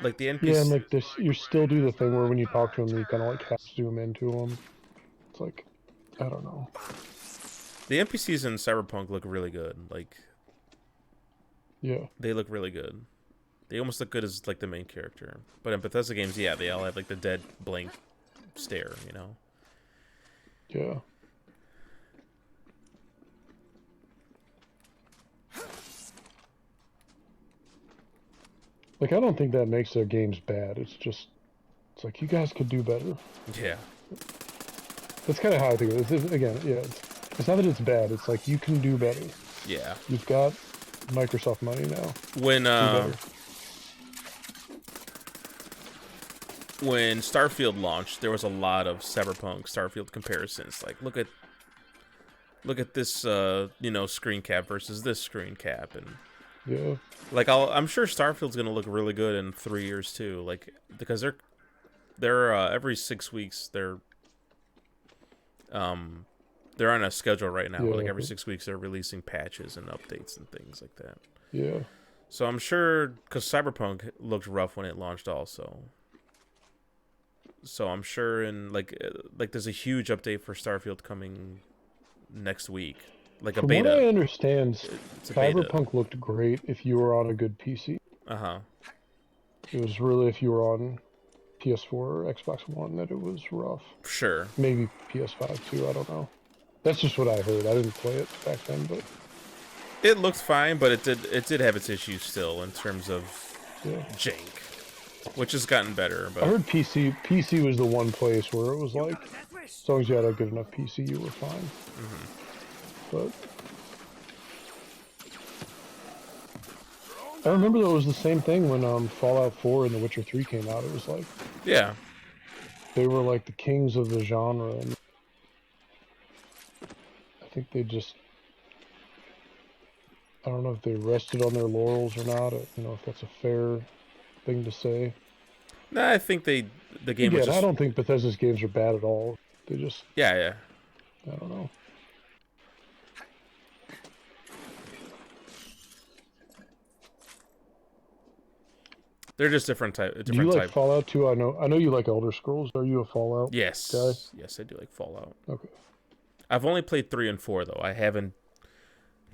Like the NPC. Yeah, and like this, you still do the thing where when you talk to them, you kind of like half zoom into them. It's like, I don't know. The NPCs in Cyberpunk look really good. Like, yeah, they look really good. They almost look good as like the main character. But in Bethesda games, yeah, they all have like the dead blank stare, you know. Yeah. Like, I don't think that makes their games bad. It's just, it's like, you guys could do better. Yeah. That's kind of how I think of it. Again, yeah, it's not that it's bad. It's like, you can do better. Yeah. You've got Microsoft money now. When Starfield launched, there was a lot of Cyberpunk Starfield comparisons. Like, look at this, you know, screen cap versus this screen cap, and yeah, like I'm sure Starfield's gonna look really good in 3 years too. Like, because they're every 6 weeks they're on a schedule right now. Yeah. Like every 6 weeks they're releasing patches and updates and things like that. Yeah. So I'm sure, because Cyberpunk looked rough when it launched also. So I'm sure like there's a huge update for Starfield coming next week, like a From beta. what I understand, It's a beta. Cyberpunk looked great if you were on a good PC. Uh-huh. It was really if you were on PS4 or Xbox One that it was rough. Sure. Maybe PS5 too, I don't know. That's just what I heard. I didn't play it back then, but it looked fine, but it did have its issues still in terms of jank, which has gotten better. But I heard PC was the one place where it was like, as long as you had a good enough PC, you were fine. But I remember that it was the same thing when Fallout 4 and The Witcher 3 came out. It was like, yeah, they were like the kings of the genre, and I think they just, I don't know if they rested on their laurels or not. You know, if that's a fair thing to say. Nah, I think the game. Yeah, Was just... I don't think Bethesda's games are bad at all. They just, yeah. I don't know. They're just different type. Do you like Fallout 2? I know you like Elder Scrolls. Are you a Fallout guy? Yes, I do like Fallout. Okay. I've only played 3 and 4 though. I haven't.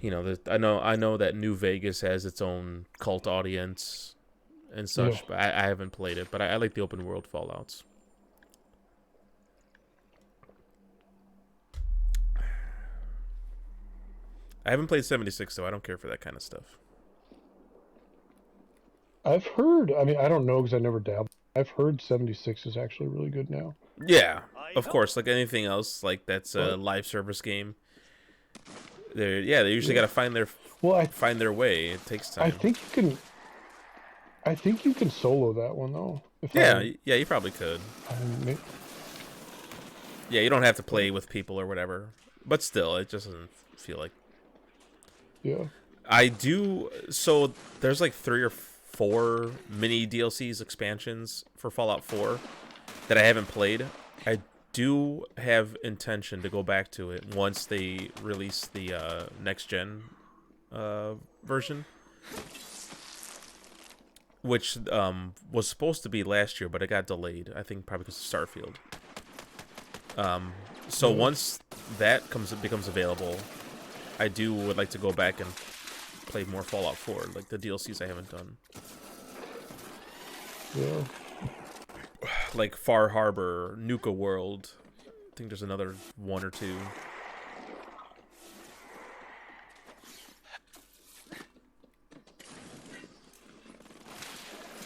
You know, I know that New Vegas has its own cult audience and such, but I haven't played it. But I like the open world Fallouts. I haven't played 76 though. I don't care for that kind of stuff. I've heard. I mean, I don't know because I never dabbled. I've heard 76 is actually really good now. Yeah, of course. Like anything else, like that's a live service game. They usually got to find their find their way. It takes time. I think you can solo that one though. Yeah, you probably could. Yeah, you don't have to play with people or whatever, but still, it just doesn't feel like. Yeah. I do. So there's like 3 or 4 mini DLCs expansions for Fallout 4 that I haven't played. I do have intention to go back to it once they release the next gen version, which was supposed to be last year, but it got delayed. I think probably because of Starfield. So once that becomes available, I would like to go back and play more Fallout 4, like the DLCs I haven't done. Yeah. Like Far Harbor, Nuka World. I think there's another 1 or 2.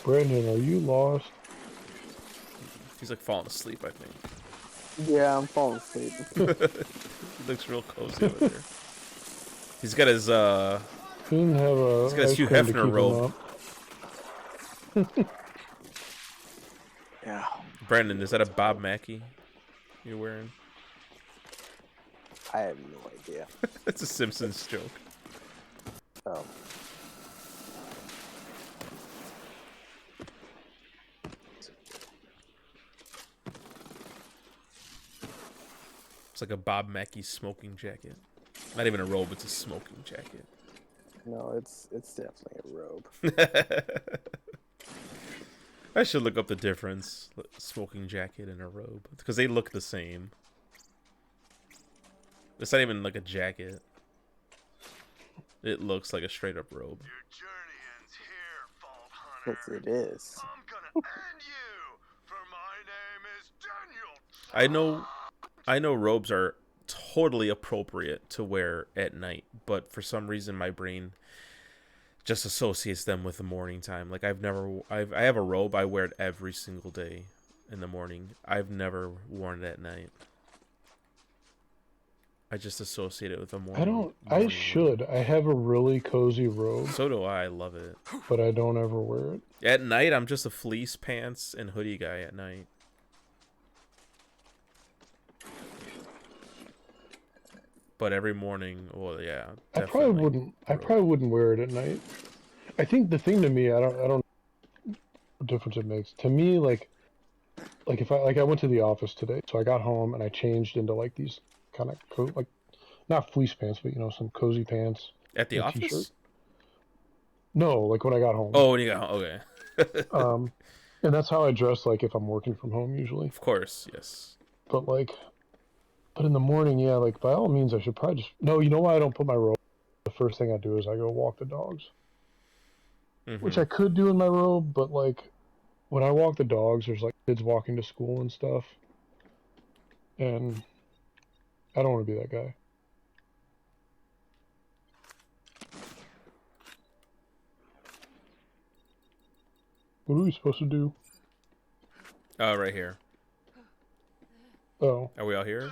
Brandon, are you lost? He's like falling asleep, I think. Yeah, I'm falling asleep. He looks real cozy over there. He's got his He's got his Hugh Hefner robe. Yeah. Brandon, is that a Bob Mackie you're wearing? I have no idea. It's a Simpsons joke. Oh. It's like a Bob Mackie smoking jacket. Not even a robe, it's a smoking jacket. No, it's definitely a robe. I should look up the difference. Smoking jacket and a robe. Because they look the same. It's not even like a jacket. It looks like a straight up robe. Your journey ends here, Vault Hunter. Yes, it is. I'm gonna end you, for my name is Daniel. I know robes are totally appropriate to wear at night, but for some reason my brain just associates them with the morning time. Like I have a robe, I wear it every single day in the morning. I've never worn it at night. I just associate it with the morning. I should. I have a really cozy robe. So do I love it. But I don't ever wear it. At night, I'm just a fleece pants and hoodie guy at night. But every morning, well, yeah. I probably wouldn't wear it at night. I think the thing to me, I don't know what difference it makes. To me, like if I went to the office today, so I got home and I changed into like these kind of like not fleece pants, but some cozy pants. At the office? T-shirt. No, like when I got home. Oh, when you got home, okay. And that's how I dress, like if I'm working from home usually. Of course, yes. But in the morning, yeah, like by all means, I should probably just. No, you know why I don't put my robe? The first thing I do is I go walk the dogs, which I could do in my robe, but like when I walk the dogs, there's like kids walking to school and stuff, and I don't want to be that guy. What are we supposed to do? Oh, right here. Oh. Are we all here?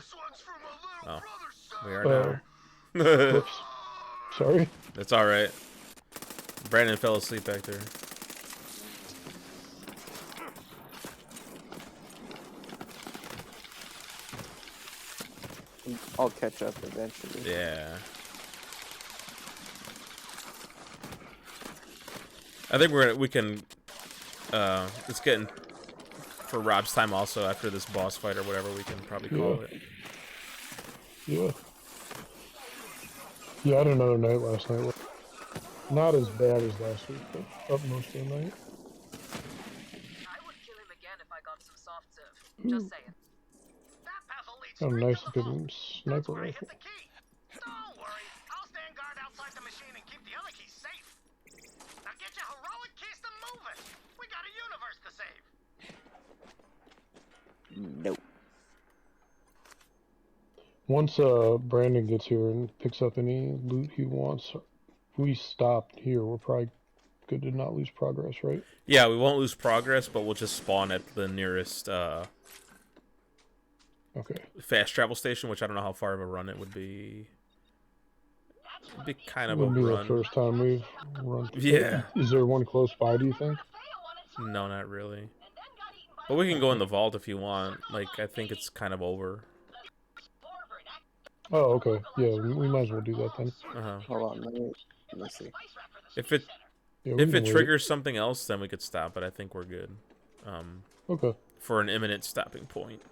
Oh. We are now. Whoops. Sorry. That's alright. Brandon fell asleep back there. I'll catch up eventually. Yeah. I think we can it's getting for Rob's time also after this boss fight or whatever we can probably call it. Yeah. Yeah, I had another night last night. Not as bad as last week, but up most of the night. I would kill him again if I got some soft serve. Just saying. Got a nice looking sniper rifle. Don't worry, I'll stand guard outside the machine and keep the other keys safe. Now get your heroic keys to moving. We got a universe to save. Nope. Once Brandon gets here and picks up any loot he wants, if we stopped here, we're probably good to not lose progress, right? Yeah, we won't lose progress, but we'll just spawn at the nearest fast travel station, which I don't know how far of a run it would be. It'd be kind of a Wouldn't be run. the first time we've run. Yeah. Is there one close by, do you think? No, not really. But we can go in the vault if you want. Like, I think it's kind of over. Oh, okay. Yeah, we might as well do that then. Hold on, let me see. If it triggers something else, then we could stop. But I think we're good. Okay. For an imminent stopping point.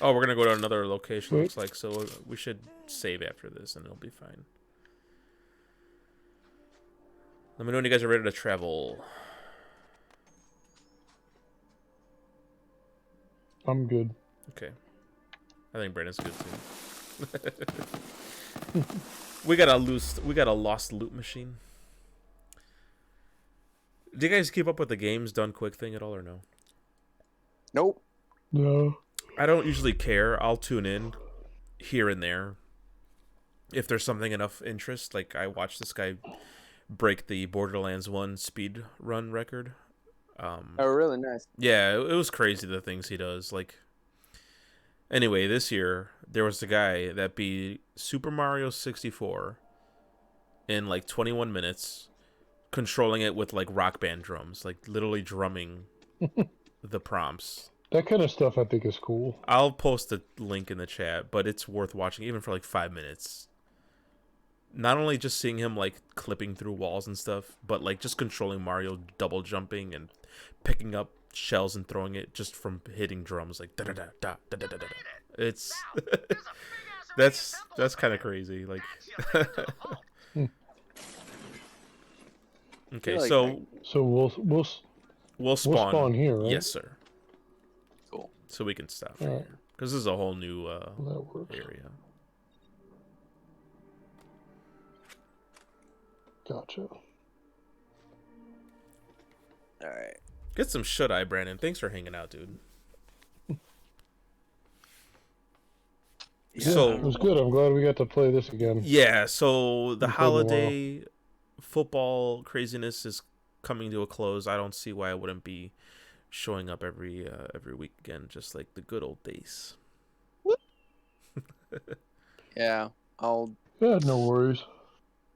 Oh, we're gonna go to another location. Looks like so. We should save after this, and it'll be fine. Let me know when you guys are ready to travel. I'm good. Okay. I think Brandon's good too. We got a lost loot machine. Do you guys keep up with the games done quick thing at all or no? Nope. No. I don't usually care. I'll tune in here and there if there's something enough interest. Like I watched this guy break the Borderlands 1 speed run record. Oh, really nice. Yeah, it was crazy the things he does. Like, anyway, this year there was a guy that beat Super Mario 64 in like 21 minutes, controlling it with like Rock Band drums, like literally drumming the prompts. That kind of stuff I think is cool. I'll post a link in the chat, but it's worth watching even for like 5 minutes. not only just seeing him like clipping through walls and stuff, but like just controlling Mario double jumping and picking up shells and throwing it just from hitting drums like da da da da da da da da. It's that's kind of crazy. Like, okay, so we'll spawn here, right? Yes, sir. Cool. So we can stop All right right. here because this is a whole new area. Gotcha. All right. Get some shut-eye, Brandon. Thanks for hanging out, dude. Yeah, so it was good. I'm glad we got to play this again. Yeah, so the holiday football craziness is coming to a close. I don't see why I wouldn't be showing up every week again, just like the good old days. Yeah, I'll. Yeah, no worries.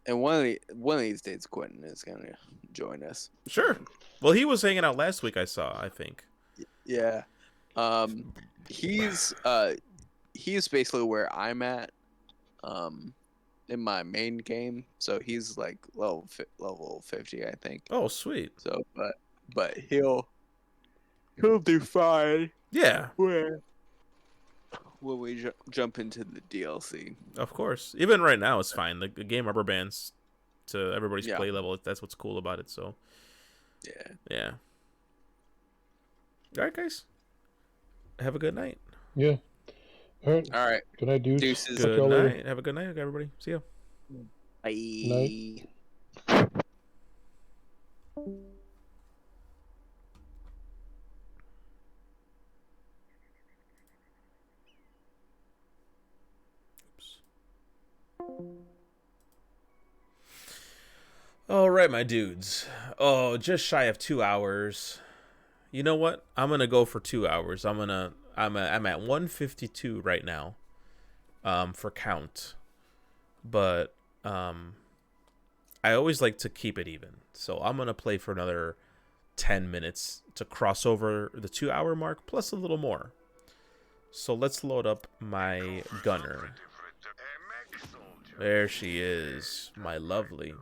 And one of these days, Quentin is gonna join us. Sure. Well, he was hanging out last week. I saw. I think. Yeah. He's basically where I'm at. In my main game, so he's like level 50, I think. Oh, sweet. So, but he'll do fine. Yeah. When we jump into the DLC. Of course. Even right now, it's fine. The game rubber bands to everybody's play level. That's what's cool about it. So. Yeah. Yeah. All right, guys. Have a good night. Yeah. All right. All right. Good night, dudes. Deuces. Good night. Have a good night, everybody. See ya. Bye. Night. All right, my dudes. Oh, just shy of 2 hours. You know what? I'm gonna go for 2 hours. I'm at 152 right now, for count. But I always like to keep it even. So I'm gonna play for another 10 minutes to cross over the 2 hour mark plus a little more. So let's load up my gunner. There she is, my lovely.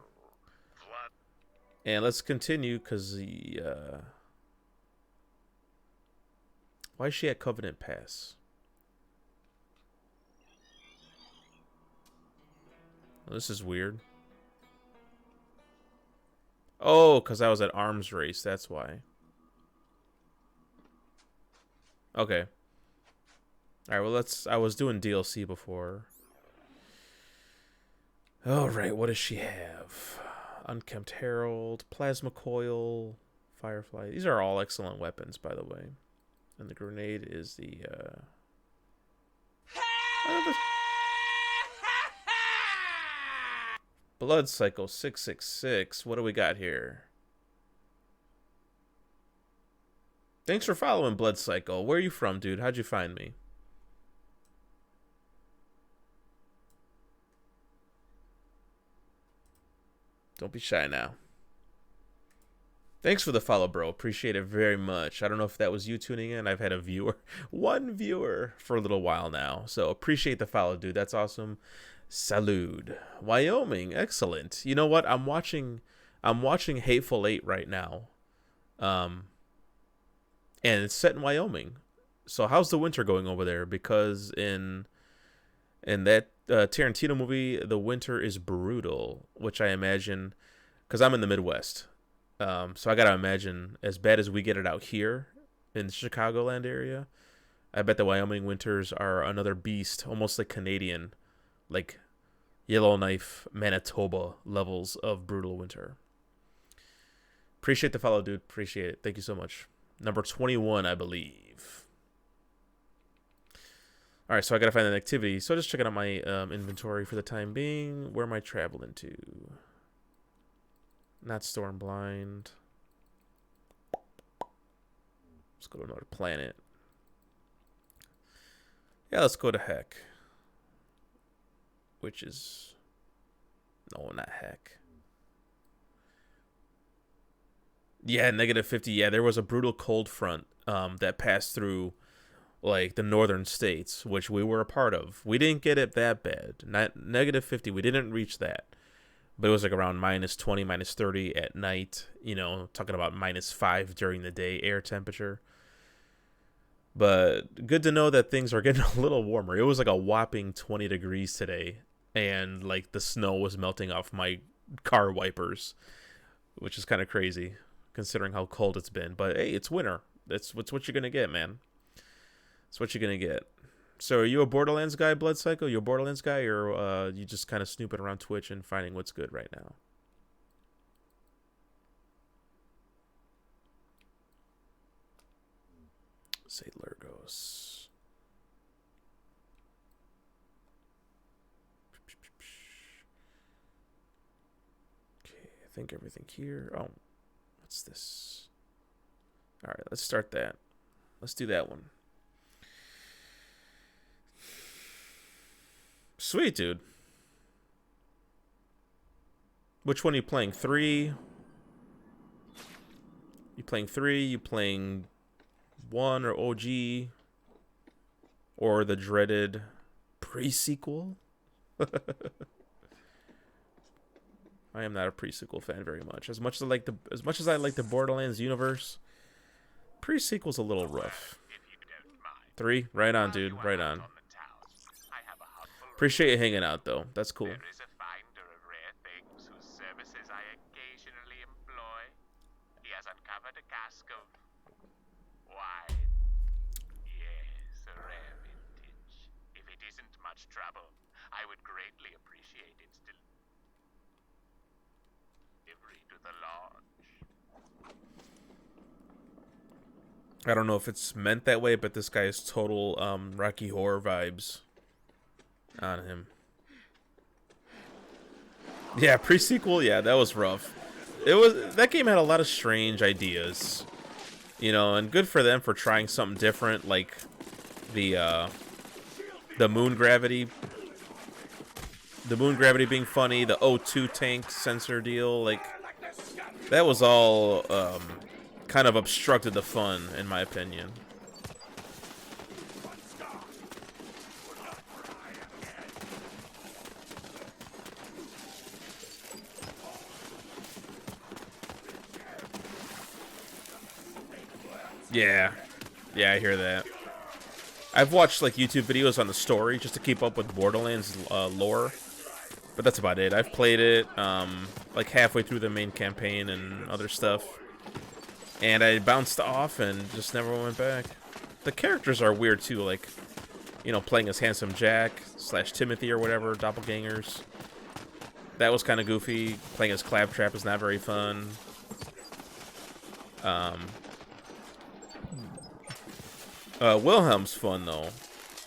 And let's continue because the why is she at Covenant Pass? Well, this is weird. Oh, because I was at arms race, that's why. Okay. Alright, well I was doing DLC before. Alright, what does she have? Unkempt Herald, Plasma Coil, Firefly. These are all excellent weapons, by the way. And the grenade is the Blood Cycle 666. What do we got here? Thanks for following, Blood Cycle. Where are you from, dude? How'd you find me? Don't be shy now. Thanks for the follow, bro. Appreciate it very much. I don't know if that was you tuning in. I've had a viewer, one viewer for a little while now. So appreciate the follow, dude. That's awesome. Salud. Wyoming. Excellent. You know what? I'm watching Hateful Eight right now. And it's set in Wyoming. So how's the winter going over there? Because in that Tarantino movie, the winter is brutal, which I imagine, because I'm in the Midwest. So I gotta imagine, as bad as we get it out here in the Chicagoland area, I bet the Wyoming winters are another beast, almost like Canadian, like Yellowknife, Manitoba levels of brutal winter. Appreciate the follow, dude. Appreciate it. Thank you so much. Number 21, I believe. All right, so I gotta find an activity. So just checking out my inventory for the time being. Where am I traveling to? Not Stormblind. Let's go to another planet. Yeah, let's go to Heck. Which is... No, not Heck. Yeah, -50. Yeah, there was a brutal cold front that passed through like the northern states, which we were a part of. We didn't get it that bad. Not -50. We didn't reach that. But it was like around -20, -30 at night. You know, talking about -5 during the day air temperature. But good to know that things are getting a little warmer. It was like a whopping 20 degrees today. And like the snow was melting off my car wipers, which is kind of crazy considering how cold it's been. But hey, it's winter. That's what you're going to get, man. That's what you're going to get. So are you a Borderlands guy, Blood Psycho? You a Borderlands guy, or you just kind of snooping around Twitch and finding what's good right now? Say Lurgos. Okay, I think everything here. Oh, what's this? All right, let's start that. Let's do that one. Sweet, dude. Which one are you playing? 3? You playing 3? You playing 1 or OG? Or the dreaded pre-sequel? I am not a pre-sequel fan very much. As much as I like the Borderlands universe, pre-sequel's a little rough. 3? Right on, dude. Right on. Appreciate you hanging out, though. That's cool. There is a finder of rare things whose services I occasionally employ. He has uncovered a cask of wine. Yes, a rare vintage. If it isn't much trouble, I would greatly appreciate its delivery to the lodge. I don't know if it's meant that way, but this guy is total Rocky Horror vibes on him. Yeah, pre-sequel, yeah, that was rough. That game had a lot of strange ideas, you know, and good for them for trying something different, like the moon gravity being funny, the O2 tank sensor deal, like that was all kind of obstructed the fun, in my opinion. Yeah, I hear that. I've watched like YouTube videos on the story just to keep up with Borderlands lore, but that's about it. I've played it like halfway through the main campaign and other stuff, and I bounced off and just never went back. The characters are weird too, like, you know, playing as Handsome Jack / Timothy or whatever, doppelgangers. That was kind of goofy. Playing as Claptrap is not very fun. Wilhelm's fun though,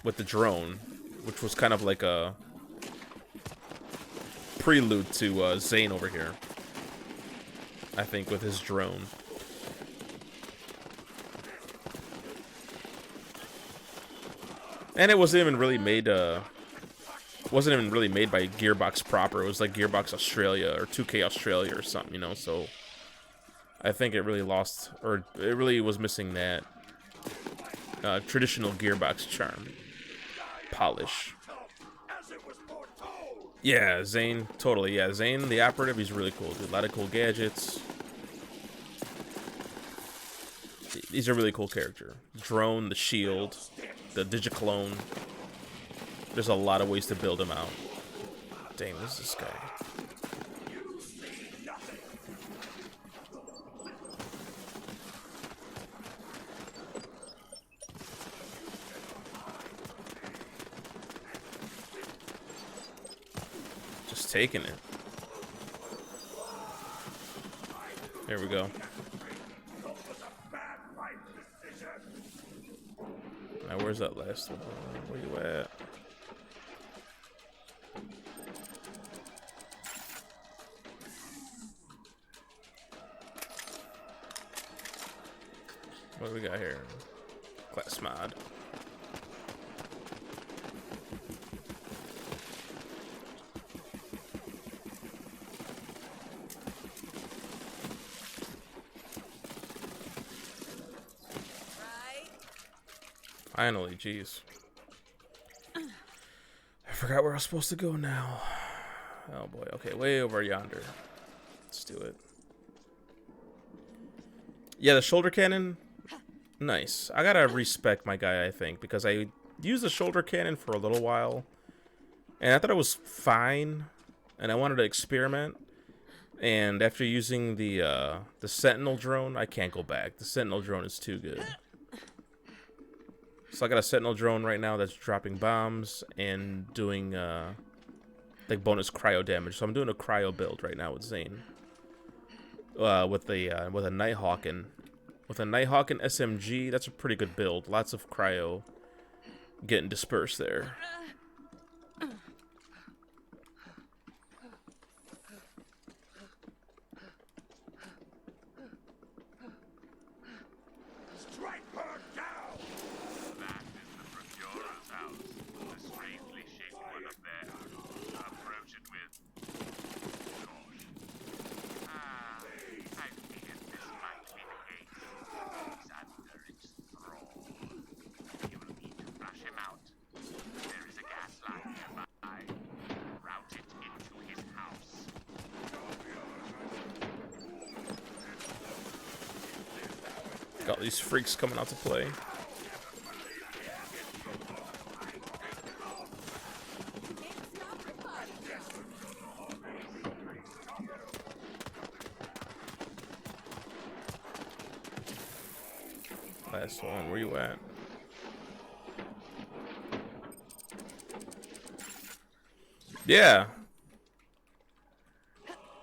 with the drone, which was kind of like a prelude to Zane over here, I think, with his drone. And it wasn't even really made by Gearbox proper. It was like Gearbox Australia or 2K Australia or something, you know. So I think it really lost, or it really was missing that traditional Gearbox charm, polish. Yeah, Zane, totally. Yeah, Zane, the Operative, he's really cool, dude. A lot of cool gadgets. He's a really cool character. Drone, the shield, the Digiclone. There's a lot of ways to build him out. Dang, what's this guy? Just taking it. There we go. Now, where's that last one? Where you at? What do we got here? Class mod. Finally, jeez. I forgot where I was supposed to go now. Oh boy. Okay, way over yonder. Let's do it. Yeah, the shoulder cannon. Nice. I gotta respect my guy, I think, because I used the shoulder cannon for a little while, and I thought it was fine, and I wanted to experiment. And after using the Sentinel drone, I can't go back. The Sentinel drone is too good. So I got a Sentinel drone right now that's dropping bombs and doing like bonus cryo damage. So I'm doing a cryo build right now with Zane. With a Nighthawk and SMG, that's a pretty good build. Lots of cryo getting dispersed there. Strike her down! That is the Procurer's house. A strangely shaped one up there. Approach it with caution. I feared this might be the case. He's under its thrall. You will need to flush him out. There is a gas line nearby. Route it into his house. Got these freaks coming out to play. Last one, where you at? Yeah.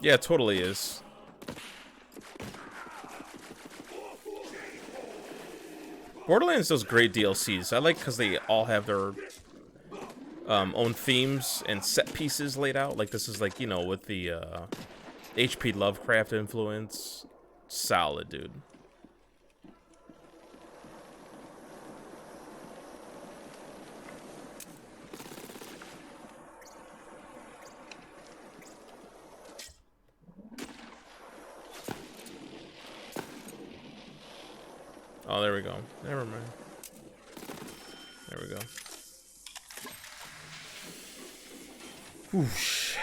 Yeah, it totally is. Borderlands does great DLCs. I like because they all have their own themes and set pieces laid out. Like this is like, you know, with the H.P. Lovecraft influence. Solid, dude. Oh, there we go. Never mind. There we go. Whoosh.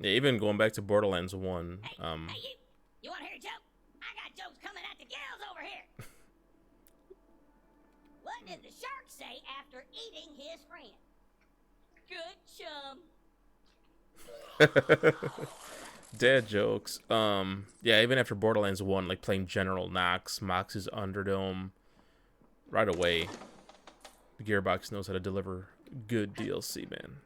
Yeah, even going back to Borderlands 1. Hey, you want to hear a joke? I got jokes coming at the gals over here. What did the shark say after eating his friend? Good chum. Dad jokes. Yeah, even after Borderlands 1, like playing General Knox, Mox's Underdome, right away, Gearbox knows how to deliver good DLC, man.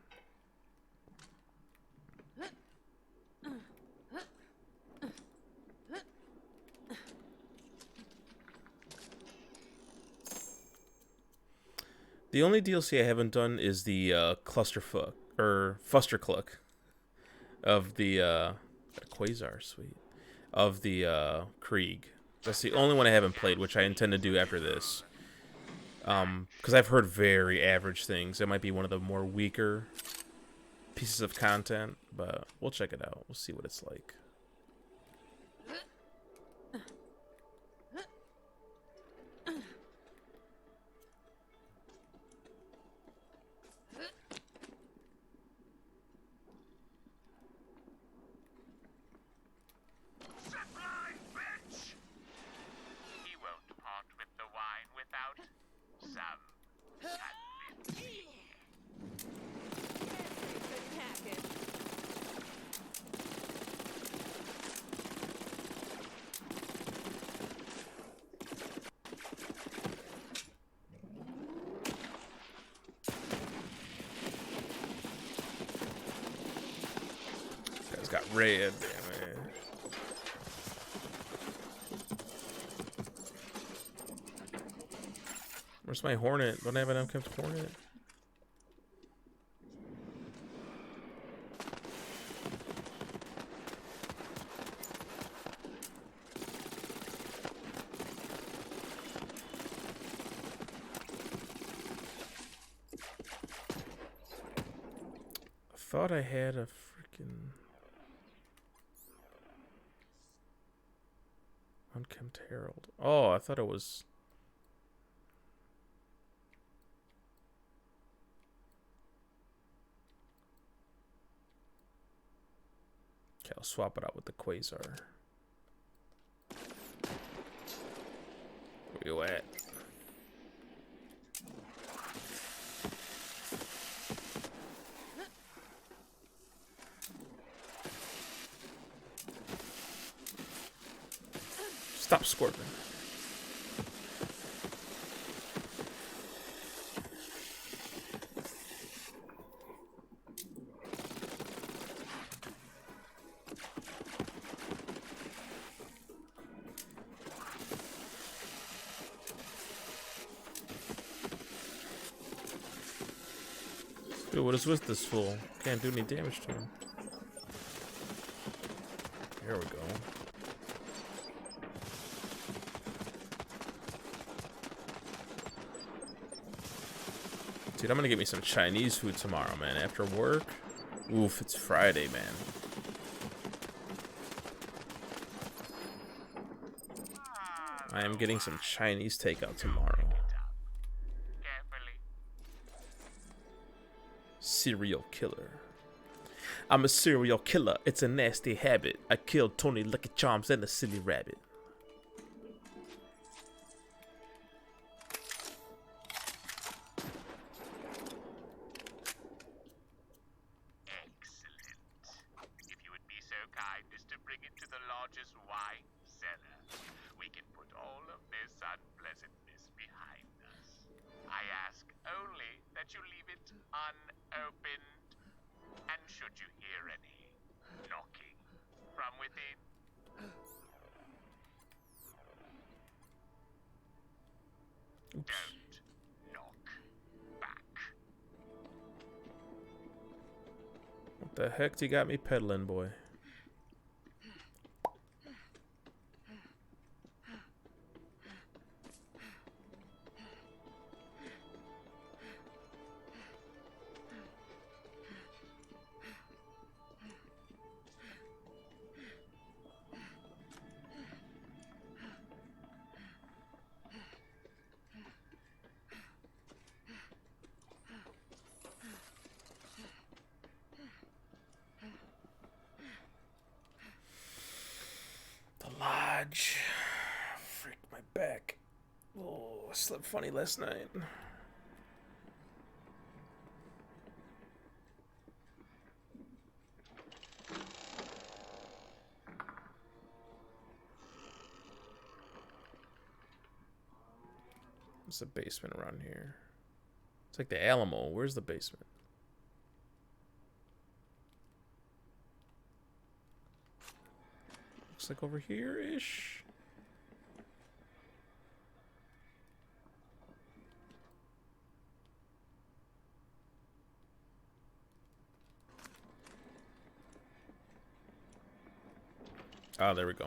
The only DLC I haven't done is the Clusterfuck, or Fustercluck, of the Quasar, sweet, of the Krieg. That's the only one I haven't played, which I intend to do after this. Because I've heard very average things. It might be one of the more weaker pieces of content, but we'll check it out. We'll see what it's like. Got red, damn it. Where's my Hornet? Don't I have an unkept Hornet? I thought I had a freaking... Herald. Oh, I thought it was... Okay, I'll swap it out with the Quasar. Where you at? Stop Scorpion. Dude, what is with this fool? Can't do any damage to him. There we go. Dude, I'm gonna get me some Chinese food tomorrow, man. After work. Oof, it's Friday, man. I am getting some Chinese takeout tomorrow. Serial killer. I'm a serial killer. It's a nasty habit. I killed Tony Lucky Charms and the silly rabbit. What the heck you got me peddling, boy? Lodge. Freak my back. Oh, I slept funny last night. What's the basement around here? It's like the Alamo. Where's the basement? Looks like over here-ish. Ah, there we go.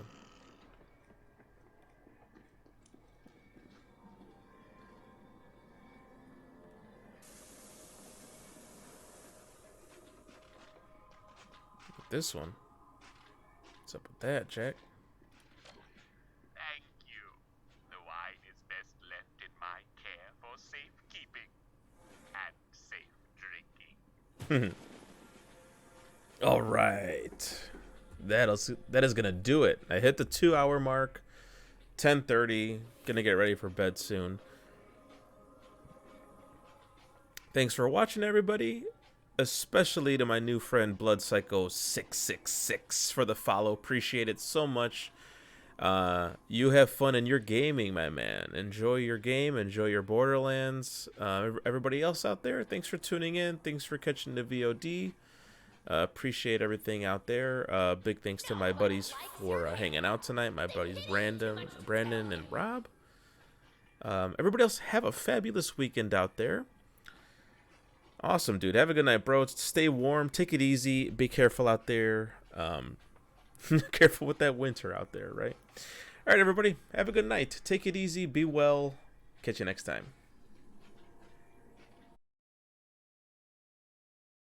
This one. What's up with that, Jack? Thank you. The wine is best left in my care for safekeeping and safe drinking. All right. That is gonna do it. I hit the 2-hour mark. 10:30. Gonna get ready for bed soon. Thanks for watching, everybody. Especially to my new friend Blood Psycho 666 for the follow. Appreciate it so much. You have fun in your gaming, my man. Enjoy your game. Enjoy your Borderlands. Everybody else out there, thanks for tuning in. Thanks for catching the VOD. Appreciate everything out there. Big thanks to my buddies for hanging out tonight. My buddies Brandon and Rob. Everybody else, have a fabulous weekend out there. Awesome, dude. Have a good night, bro. Stay warm. Take it easy. Be careful out there. Careful with that winter out there, right? All right, everybody. Have a good night. Take it easy. Be well. Catch you next time.